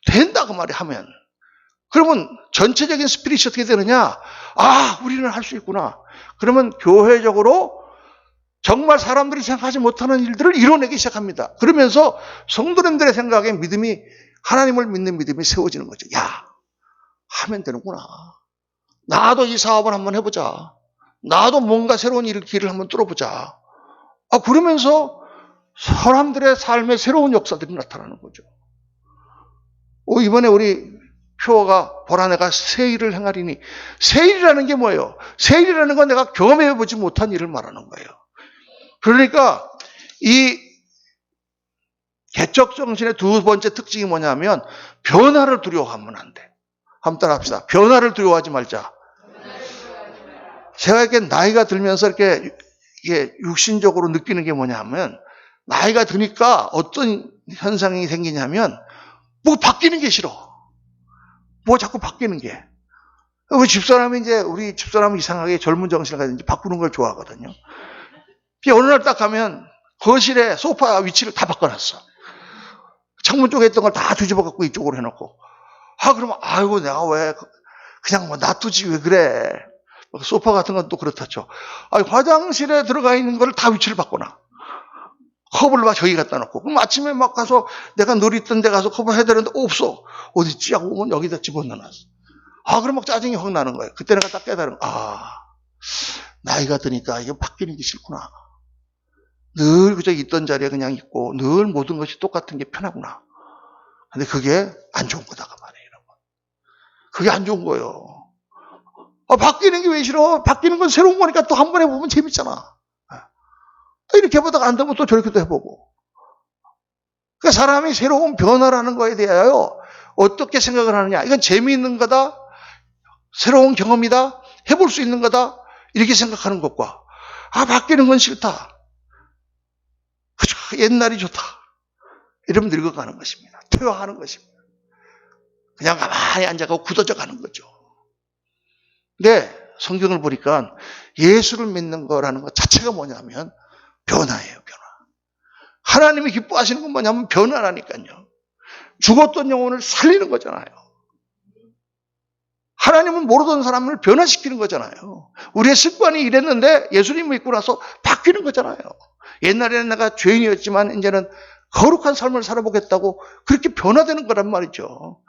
된다 그 말이 하면. 그러면 전체적인 스피릿이 어떻게 되느냐? 우리는 할 수 있구나. 그러면 교회적으로 정말 사람들이 생각하지 못하는 일들을 이뤄내기 시작합니다. 그러면서 성도님들의 생각에 믿음이, 하나님을 믿는 믿음이 세워지는 거죠. 하면 되는구나. 나도 이 사업을 한번 해보자. 나도 뭔가 새로운 길을 한번 뚫어보자. 그러면서 사람들의 삶에 새로운 역사들이 나타나는 거죠. 이번에 우리 표어가 보라 내가 새 일을 행하리니. 새 일이라는 게 뭐예요? 새 일이라는 건 내가 경험해보지 못한 일을 말하는 거예요. 그러니까 이 개척 정신의 두 번째 특징이 뭐냐면 변화를 두려워하면 안 돼. 한번 따라합시다. 변화를 두려워하지 말자. 제가 이렇게 나이가 들면서 이렇게 이게 육신적으로 느끼는 게 뭐냐면, 나이가 드니까 어떤 현상이 생기냐면, 뭐 바뀌는 게 싫어. 뭐 자꾸 바뀌는 게. 우리 집사람이 우리 집사람은 이상하게 젊은 정신을 가지고 바꾸는 걸 좋아하거든요. 어느 날 딱 가면 거실에 소파 위치를 다 바꿔놨어. 창문 쪽에 있던 걸 다 뒤집어 갖고 이쪽으로 해놓고. 그러면, 아이고, 내가 왜, 그냥 뭐 놔두지 왜 그래. 소파 같은 건 또 그렇다죠. 화장실에 들어가 있는 걸 다 위치를 바꿔놔. 컵을 막 저기 갖다 놓고. 그럼 아침에 막 가서 내가 늘 있던 데 가서 컵을 해야 되는데 없어. 어딨지? 하고 보면 여기다 집어넣어놨어. 그럼 막 짜증이 확 나는 거예요. 그때 내가 딱 깨달은, 나이가 드니까 이게 바뀌는 게 싫구나. 늘 그저 있던 자리에 그냥 있고 늘 모든 것이 똑같은 게 편하구나. 근데 그게 안 좋은 거다가 말이에요, 여러분. 그게 안 좋은 거예요. 바뀌는 게 왜 싫어? 바뀌는 건 새로운 거니까 또 한 번 해보면 재밌잖아. 이렇게 해보다가 안 되면 또 저렇게 또 해보고. 그러니까 사람이 새로운 변화라는 거에 대하여 어떻게 생각을 하느냐. 이건 재미있는 거다. 새로운 경험이다. 해볼 수 있는 거다. 이렇게 생각하는 것과, 바뀌는 건 싫다. 그저 옛날이 좋다. 이러면 늙어가는 것입니다. 퇴화하는 것입니다. 그냥 가만히 앉아가고 굳어져 가는 거죠. 근데 성경을 보니까 예수를 믿는 거라는 것 자체가 뭐냐면 변화예요, 변화. 하나님이 기뻐하시는 건 뭐냐면 변화라니까요. 죽었던 영혼을 살리는 거잖아요. 하나님은 모르던 사람을 변화시키는 거잖아요. 우리의 습관이 이랬는데 예수님 믿고 나서 바뀌는 거잖아요. 옛날에는 내가 죄인이었지만 이제는 거룩한 삶을 살아보겠다고 그렇게 변화되는 거란 말이죠.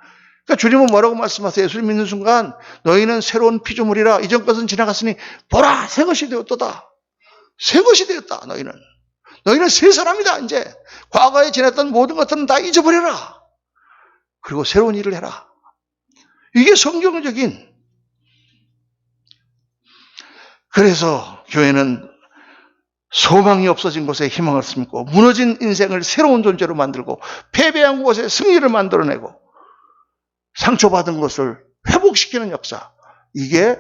그러니까 주님은 뭐라고 말씀하세요? 예수를 믿는 순간 너희는 새로운 피조물이라 이전 것은 지나갔으니 보라 새 것이 되었도다. 새 것이 되었다. 너희는 새 사람이다. 이제 과거에 지냈던 모든 것들은 다 잊어버려라. 그리고 새로운 일을 해라. 이게 성경적인. 그래서 교회는 소망이 없어진 곳에 희망을 심고 무너진 인생을 새로운 존재로 만들고 패배한 곳에 승리를 만들어내고 상처받은 것을 회복시키는 역사. 이게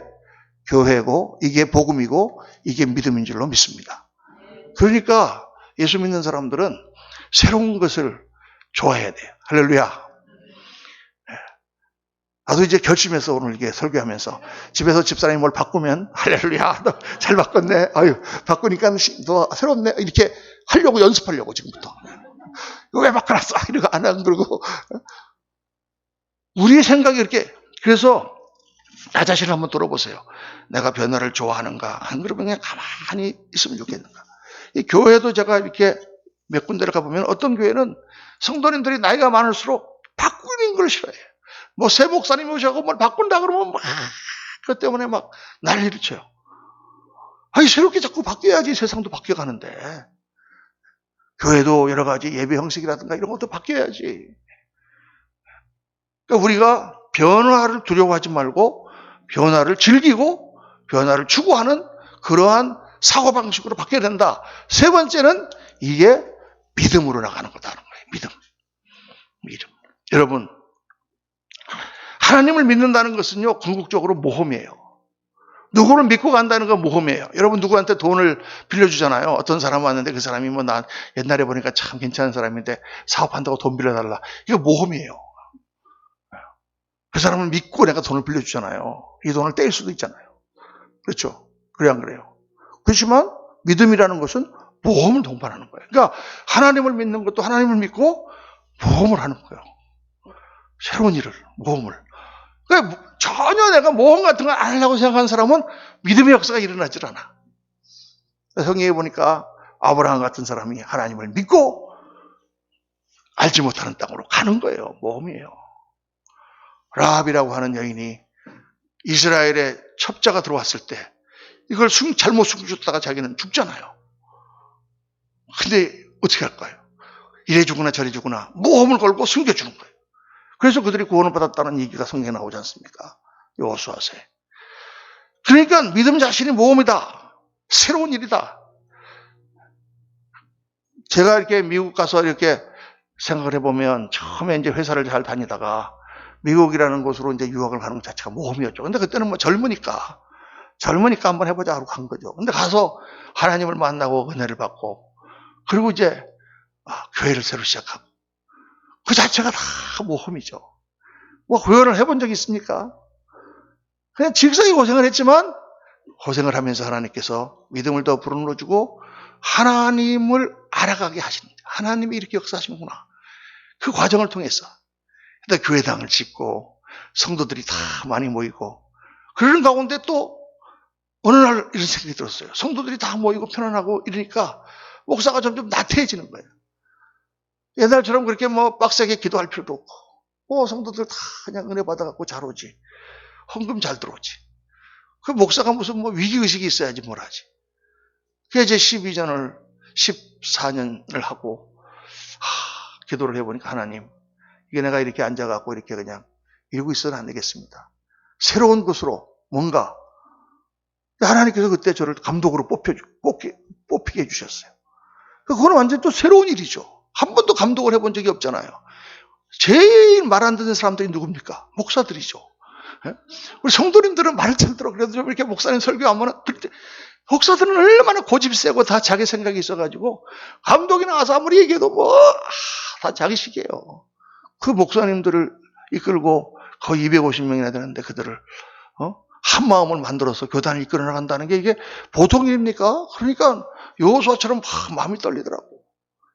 교회고 이게 복음이고 이게 믿음인 줄로 믿습니다. 그러니까 예수 믿는 사람들은 새로운 것을 좋아해야 돼요. 할렐루야. 나도 이제 결심해서 오늘 이게 설교하면서 집에서 집사람이 뭘 바꾸면 할렐루야 너 잘 바꿨네. 바꾸니까 너 새롭네. 이렇게 하려고 연습하려고 지금부터. 이거 왜 바꿔놨어? 이러고 안 그러고 우리의 생각이 이렇게. 그래서 나 자신을 한번 돌아보세요. 내가 변화를 좋아하는가? 안 그러면 그냥 가만히 있으면 좋겠는가? 이 교회도 제가 이렇게 몇 군데를 가보면 어떤 교회는 성도님들이 나이가 많을수록 바꾸는 걸 싫어해요. 뭐 새 목사님 오셔서 뭘 바꾼다 그러면 막 그것 때문에 막 난리를 쳐요. 새롭게 자꾸 바뀌어야지 세상도 바뀌어가는데. 교회도 여러 가지 예배 형식이라든가 이런 것도 바뀌어야지. 그러니까 우리가 변화를 두려워하지 말고 변화를 즐기고 변화를 추구하는 그러한 사고방식으로 바뀌어야 된다. 세 번째는 이게 믿음으로 나가는 거다는 거예요. 믿음. 여러분, 하나님을 믿는다는 것은요, 궁극적으로 모험이에요. 누구를 믿고 간다는 건 모험이에요. 여러분 누구한테 돈을 빌려주잖아요. 어떤 사람 왔는데 그 사람이 나 옛날에 보니까 참 괜찮은 사람인데 사업한다고 돈 빌려달라. 이거 모험이에요. 그 사람을 믿고 내가 돈을 빌려주잖아요. 이 돈을 떼일 수도 있잖아요. 그렇죠? 그래 안 그래요? 그렇지만 믿음이라는 것은 모험을 동반하는 거예요. 그러니까 하나님을 믿는 것도 하나님을 믿고 모험을 하는 거예요. 새로운 일을, 모험을. 그러니까 전혀 내가 모험 같은 걸 안 하려고 생각하는 사람은 믿음의 역사가 일어나질 않아. 성경에 보니까 아브라함 같은 사람이 하나님을 믿고 알지 못하는 땅으로 가는 거예요. 모험이에요. 라합이라고 하는 여인이 이스라엘에 첩자가 들어왔을 때 이걸 잘못 숨겼다가 자기는 죽잖아요. 근데 어떻게 할까요? 이래 주거나 저래 주거나 모험을 걸고 숨겨주는 거예요. 그래서 그들이 구원을 받았다는 얘기가 성경에 나오지 않습니까? 여호수아서에. 그러니까 믿음 자신이 모험이다. 새로운 일이다. 제가 이렇게 미국 가서 이렇게 생각을 해보면 처음에 이제 회사를 잘 다니다가 미국이라는 곳으로 이제 유학을 가는 것 자체가 모험이었죠. 근데 그때는 뭐 젊으니까 한번 해보자 하고 간 거죠. 근데 가서 하나님을 만나고 은혜를 받고, 그리고 이제 교회를 새로 시작하고, 그 자체가 다 모험이죠. 뭐 구원을 해본 적이 있습니까? 그냥 질서히 고생을 했지만, 고생을 하면서 하나님께서 믿음을 더 불어넣어주고 하나님을 알아가게 하십니다. 하나님이 이렇게 역사하시는구나. 그 과정을 통해서 근데 교회당을 짓고 성도들이 다 많이 모이고, 그러는 가운데 또 어느 날 이런 생각이 들었어요. 성도들이 다 모이고 편안하고 이러니까 목사가 점점 나태해지는 거예요. 옛날처럼 그렇게 뭐 빡세게 기도할 필요도 없고, 성도들 다 그냥 은혜 받아갖고 잘 오지, 헌금 잘 들어오지. 그 목사가 무슨 뭐 위기의식이 있어야지 뭘 하지. 그래서 이제 14년을 하고 기도를 해보니까, 하나님, 이게 내가 이렇게 앉아갖고 이렇게 그냥 이러고 있어는 안 되겠습니다. 새로운 것으로 뭔가, 하나님께서 그때 저를 감독으로 뽑히게 해주셨어요. 그거는 완전히 또 새로운 일이죠. 한 번도 감독을 해본 적이 없잖아요. 제일 말 안 듣는 사람들이 누굽니까? 목사들이죠. 우리 성도님들은 말을 잘 들어. 그래도 좀 이렇게 목사님 설교하면, 목사들은 얼마나 고집 세고 다 자기 생각이 있어가지고, 감독이 나와서 아무리 얘기해도 다 자기식이에요. 그 목사님들을 이끌고 거의 250명이나 되는데, 그들을 한 마음을 만들어서 교단을 이끌어 나간다는 게 이게 보통 일입니까? 그러니까 여호수아처럼 마음이 떨리더라고.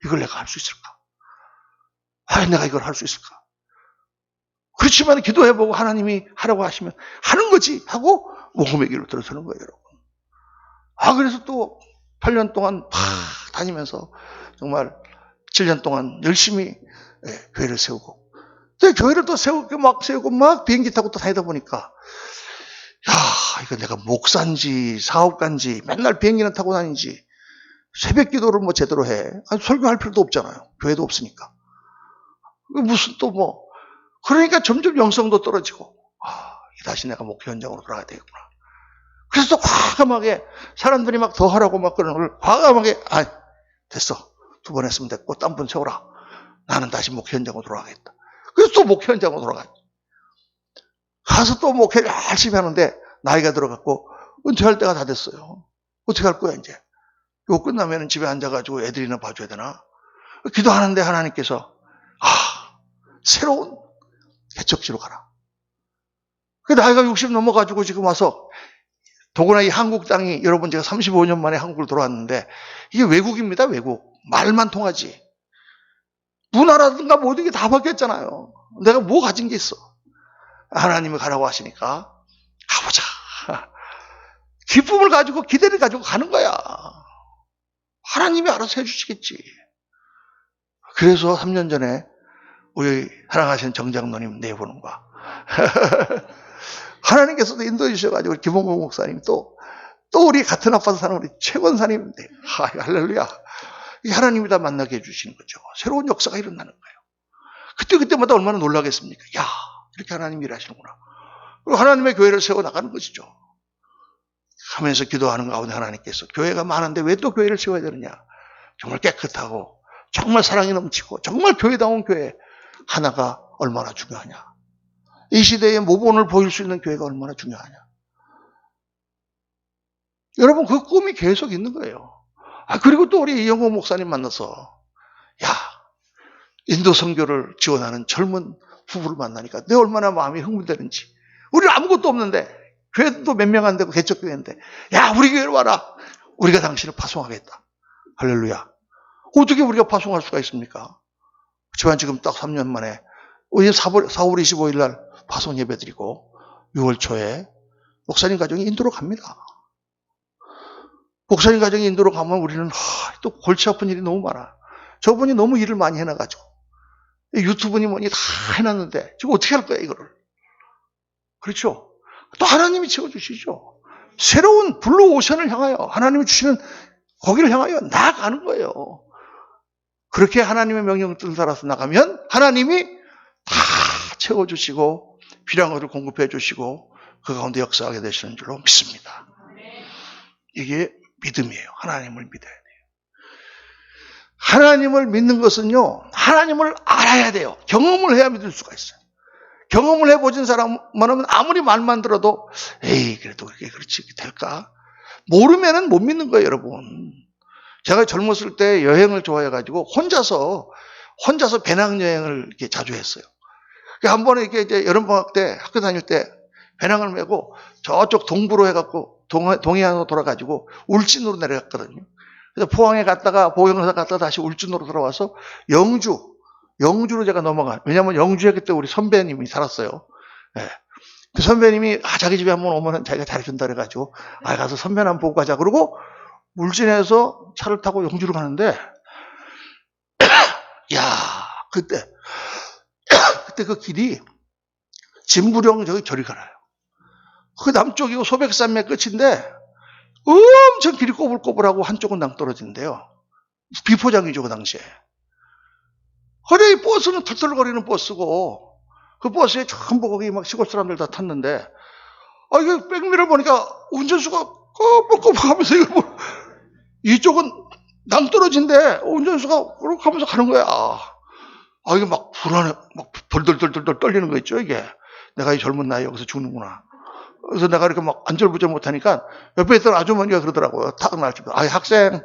이걸 내가 할 수 있을까? 내가 이걸 할 수 있을까? 그렇지만 기도해보고 하나님이 하라고 하시면 하는 거지 하고 모험의 길로 들어서는 거예요, 여러분. 그래서 또 8년 동안 다니면서 정말 7년 동안 열심히 교회를 세우고, 또 교회를 또 세우고 막 비행기 타고 또 다니다 보니까, 이거 내가 목사인지 사업가인지 맨날 비행기는 타고 다니지 새벽 기도를 뭐 제대로 해. 설교할 필요도 없잖아요. 교회도 없으니까. 무슨 또 뭐. 그러니까 점점 영성도 떨어지고, 다시 내가 목회 현장으로 돌아가야 되겠구나. 그래서 또 과감하게 사람들이 막 더 하라고 막 그러는 걸 과감하게, 됐어. 2번 했으면 됐고, 딴 분 세워라. 나는 다시 목회 현장으로 돌아가겠다. 그래서 또 목회 현장으로 돌아가요. 가서 또 목회를 열심히 하는데, 나이가 들어갔고, 은퇴할 때가 다 됐어요. 어떻게 할 거야, 이제? 이거 끝나면 집에 앉아가지고 애들이나 봐줘야 되나? 기도하는데 하나님께서, 새로운 개척지로 가라. 나이가 60 넘어가지고 지금 와서, 더구나 이 한국 땅이, 여러분 제가 35년 만에 한국을 돌아왔는데, 이게 외국입니다, 외국. 말만 통하지. 문화라든가 모든 게 다 바뀌었잖아요. 내가 뭐 가진 게 있어. 하나님이 가라고 하시니까, 가보자. 기쁨을 가지고, 기대를 가지고 가는 거야. 하나님이 알아서 해주시겠지. 그래서 3년 전에, 우리 사랑하시는 정장로님 내보는 거야. 하나님께서도 인도해 주셔가지고 우리 김홍국 목사님 또 우리 같은 아파트 사는 우리 최권사님인데, 할렐루야. 하나님이 다 만나게 해주시는 거죠. 새로운 역사가 일어나는 거예요. 그때마다 얼마나 놀라겠습니까? 이렇게 하나님이 일하시는구나. 그리고 하나님의 교회를 세워나가는 것이죠. 하면서 기도하는 가운데 하나님께서, 교회가 많은데 왜 또 교회를 세워야 되느냐? 정말 깨끗하고 정말 사랑이 넘치고 정말 교회다운 교회 하나가 얼마나 중요하냐. 이 시대에 모본을 보일 수 있는 교회가 얼마나 중요하냐. 여러분, 그 꿈이 계속 있는 거예요. 그리고 또 우리 이영호 목사님 만나서, 인도 선교를 지원하는 젊은 부부를 만나니까 내 얼마나 마음이 흥분되는지. 우리 아무것도 없는데, 교회도 몇 명 안 되고 개척교회인데, 우리 교회로 와라. 우리가 당신을 파송하겠다. 할렐루야. 어떻게 우리가 파송할 수가 있습니까? 그렇지만 지금 딱 3년 만에, 우리 4월 25일 날 파송 예배 드리고, 6월 초에 목사님 가정이 인도로 갑니다. 목사님 가정이 인도로 가면 우리는 또 골치 아픈 일이 너무 많아. 저분이 너무 일을 많이 해놔가지고, 유튜브니 뭐니 다 해놨는데 지금 어떻게 할 거야, 이거를. 그렇죠? 또 하나님이 채워주시죠. 새로운 블루 오션을 향하여, 하나님이 주시는 거기를 향하여 나아가는 거예요. 그렇게 하나님의 명령을 따라서 나가면 하나님이 다 채워주시고 필요한 것을 공급해 주시고 그 가운데 역사하게 되시는 줄로 믿습니다. 이게 믿음이에요. 하나님을 믿어야 돼요. 하나님을 믿는 것은요, 하나님을 알아야 돼요. 경험을 해야 믿을 수가 있어요. 경험을 해보진 사람은 아무리 말만 들어도 에이 그래도 그게 그렇지 될까? 모르면은 못 믿는 거예요, 여러분. 제가 젊었을 때 여행을 좋아해가지고 혼자서 배낭여행을 이렇게 자주 했어요. 한 번에 이렇게 이제 여름방학 때 학교 다닐 때 배낭을 메고 저쪽 동부로 해갖고 동해안으로 돌아가지고 울진으로 내려갔거든요. 그래서 포항에 갔다가 보경사 갔다가 다시 울진으로 돌아와서 영주로 제가 넘어간. 왜냐하면 영주에 그때 우리 선배님이 살았어요. 예. 그 선배님이 자기 집에 한번 오면 자기가 잘해준다 그래가지고 가서 선배 한번 보고 가자. 그러고 울진에서 차를 타고 영주로 가는데 야 그때 그 길이 진부령 저리 가라요. 그 남쪽이고 소백산맥 끝인데 엄청 길이 꼬불꼬불하고 한쪽은 낭떠러진데요. 비포장이죠 그 당시에. 근데 이 버스는 털털거리는 버스고 그 버스에 전부 거기 막 시골 사람들 다 탔는데 이거 백미러 보니까 운전수가 꼬불꼬불하면서 이쪽은 낭떠러진데 운전수가 그렇게 하면서 가는 거야. 이게 막 불안해, 막 덜덜덜덜 떨리는 거 있죠, 이게. 내가 이 젊은 나이에 여기서 죽는구나. 그래서 내가 이렇게 막 안절부절 못하니까 옆에 있던 아주머니가 그러더라고요. 탁 날치고. 학생,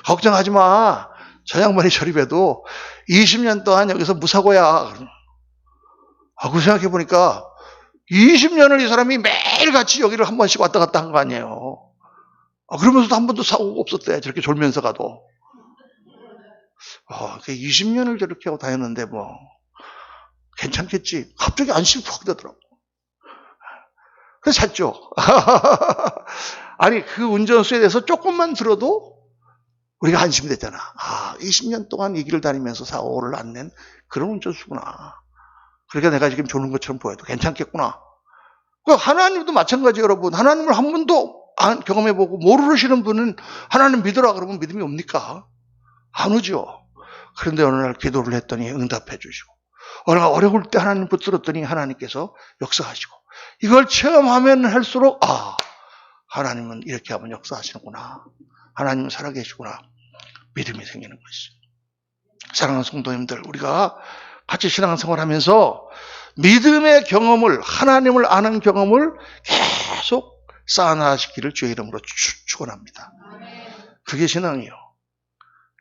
걱정하지 마. 저 양반이 저리 봬도 20년 동안 여기서 무사고야. 그 생각해보니까 20년을 이 사람이 매일같이 여기를 한 번씩 왔다 갔다 한 거 아니에요. 그러면서도 한 번도 사고가 없었대. 저렇게 졸면서 가도. 20년을 저렇게 하고 다녔는데 뭐 괜찮겠지. 갑자기 안심이 확 되더라고. 그래서 잤죠. 아니 그 운전수에 대해서 조금만 들어도 우리가 안심됐잖아. 20년 동안 이 길을 다니면서 사고를 안 낸 그런 운전수구나. 그러니까 내가 지금 조는 것처럼 보여도 괜찮겠구나. 하나님도 마찬가지 여러분. 하나님을 한 번도 경험해보고 모르시는 분은 하나님 믿으라 그러면 믿음이 옵니까? 안 오죠. 그런데 어느 날 기도를 했더니 응답해 주시고 어느 날 어려울 때 하나님 붙들었더니 하나님께서 역사하시고 이걸 체험하면 할수록 하나님은 이렇게 하면 역사하시는구나. 하나님은 살아계시구나. 믿음이 생기는 것이죠. 사랑하는 성도님들, 우리가 같이 신앙생활하면서 믿음의 경험을, 하나님을 아는 경험을 계속 쌓아나가시기를 주의 이름으로 축원합니다. 그게 신앙이에요.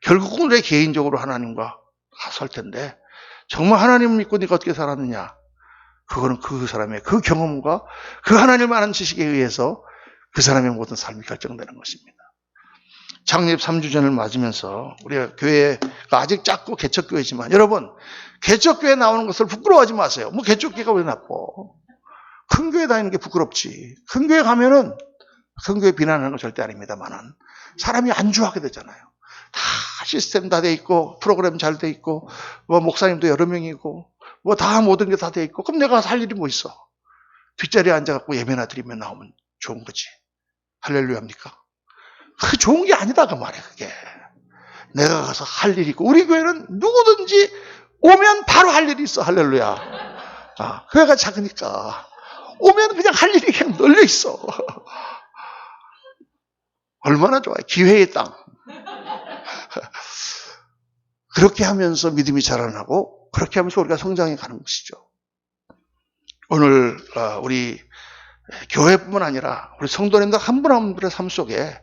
결국은 내 개인적으로 하나님과 설 텐데 정말 하나님을 믿고 네가 어떻게 살았느냐? 그거는 그 사람의 그 경험과 그 하나님을 아는 지식에 의해서 그 사람의 모든 삶이 결정되는 것입니다. 창립 3주년을 맞으면서 우리가 교회가 아직 작고 개척교회지만 여러분 개척교회 나오는 것을 부끄러워하지 마세요. 뭐 개척교회가 왜 나빠? 큰 교회 다니는 게 부끄럽지. 큰 교회 가면은 큰 교회 비난하는 건 절대 아닙니다만은 사람이 안주하게 되잖아요. 다 시스템 다 돼 있고 프로그램 잘 돼 있고 뭐 목사님도 여러 명이고 뭐 다 모든 게 다 돼 있고 그럼 내가 할 일이 뭐 있어? 뒷자리에 앉아갖고 예배나 드리면 나오면 좋은 거지. 할렐루야입니까? 그게 좋은 게 아니다 그 말이야 그게. 내가 가서 할 일이 있고 우리 교회는 누구든지 오면 바로 할 일이 있어. 할렐루야. 교회가 작으니까 오면 그냥 할 일이 그냥 널려 있어. 얼마나 좋아요. 기회의 땅. 그렇게 하면서 믿음이 자라나고 그렇게 하면서 우리가 성장해 가는 것이죠. 오늘 우리 교회뿐만 아니라 우리 성도님들 한 분 한 분의 삶 속에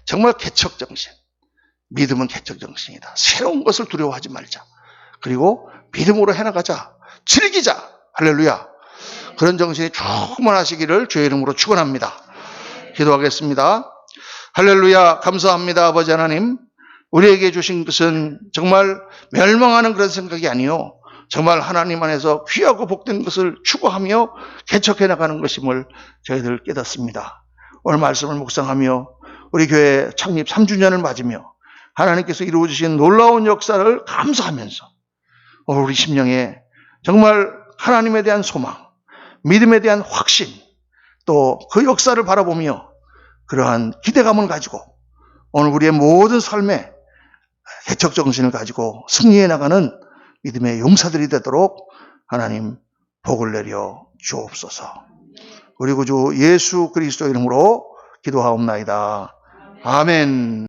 정말 개척정신, 믿음은 개척정신이다. 새로운 것을 두려워하지 말자. 그리고 믿음으로 해나가자. 즐기자. 할렐루야. 그런 정신이 충만하시기를 주의 이름으로 축원합니다. 기도하겠습니다. 할렐루야. 감사합니다. 아버지 하나님. 우리에게 주신 것은 정말 멸망하는 그런 생각이 아니요. 정말 하나님 안에서 귀하고 복된 것을 추구하며 개척해 나가는 것임을 저희들 깨닫습니다. 오늘 말씀을 묵상하며 우리 교회 창립 3주년을 맞으며 하나님께서 이루어주신 놀라운 역사를 감사하면서 우리 심령에 정말 하나님에 대한 소망, 믿음에 대한 확신, 또 그 역사를 바라보며 그러한 기대감을 가지고 오늘 우리의 모든 삶에 개척 정신을 가지고 승리해 나가는 믿음의 용사들이 되도록 하나님 복을 내려 주옵소서. 우리 구주 예수 그리스도 이름으로 기도하옵나이다. 아멘.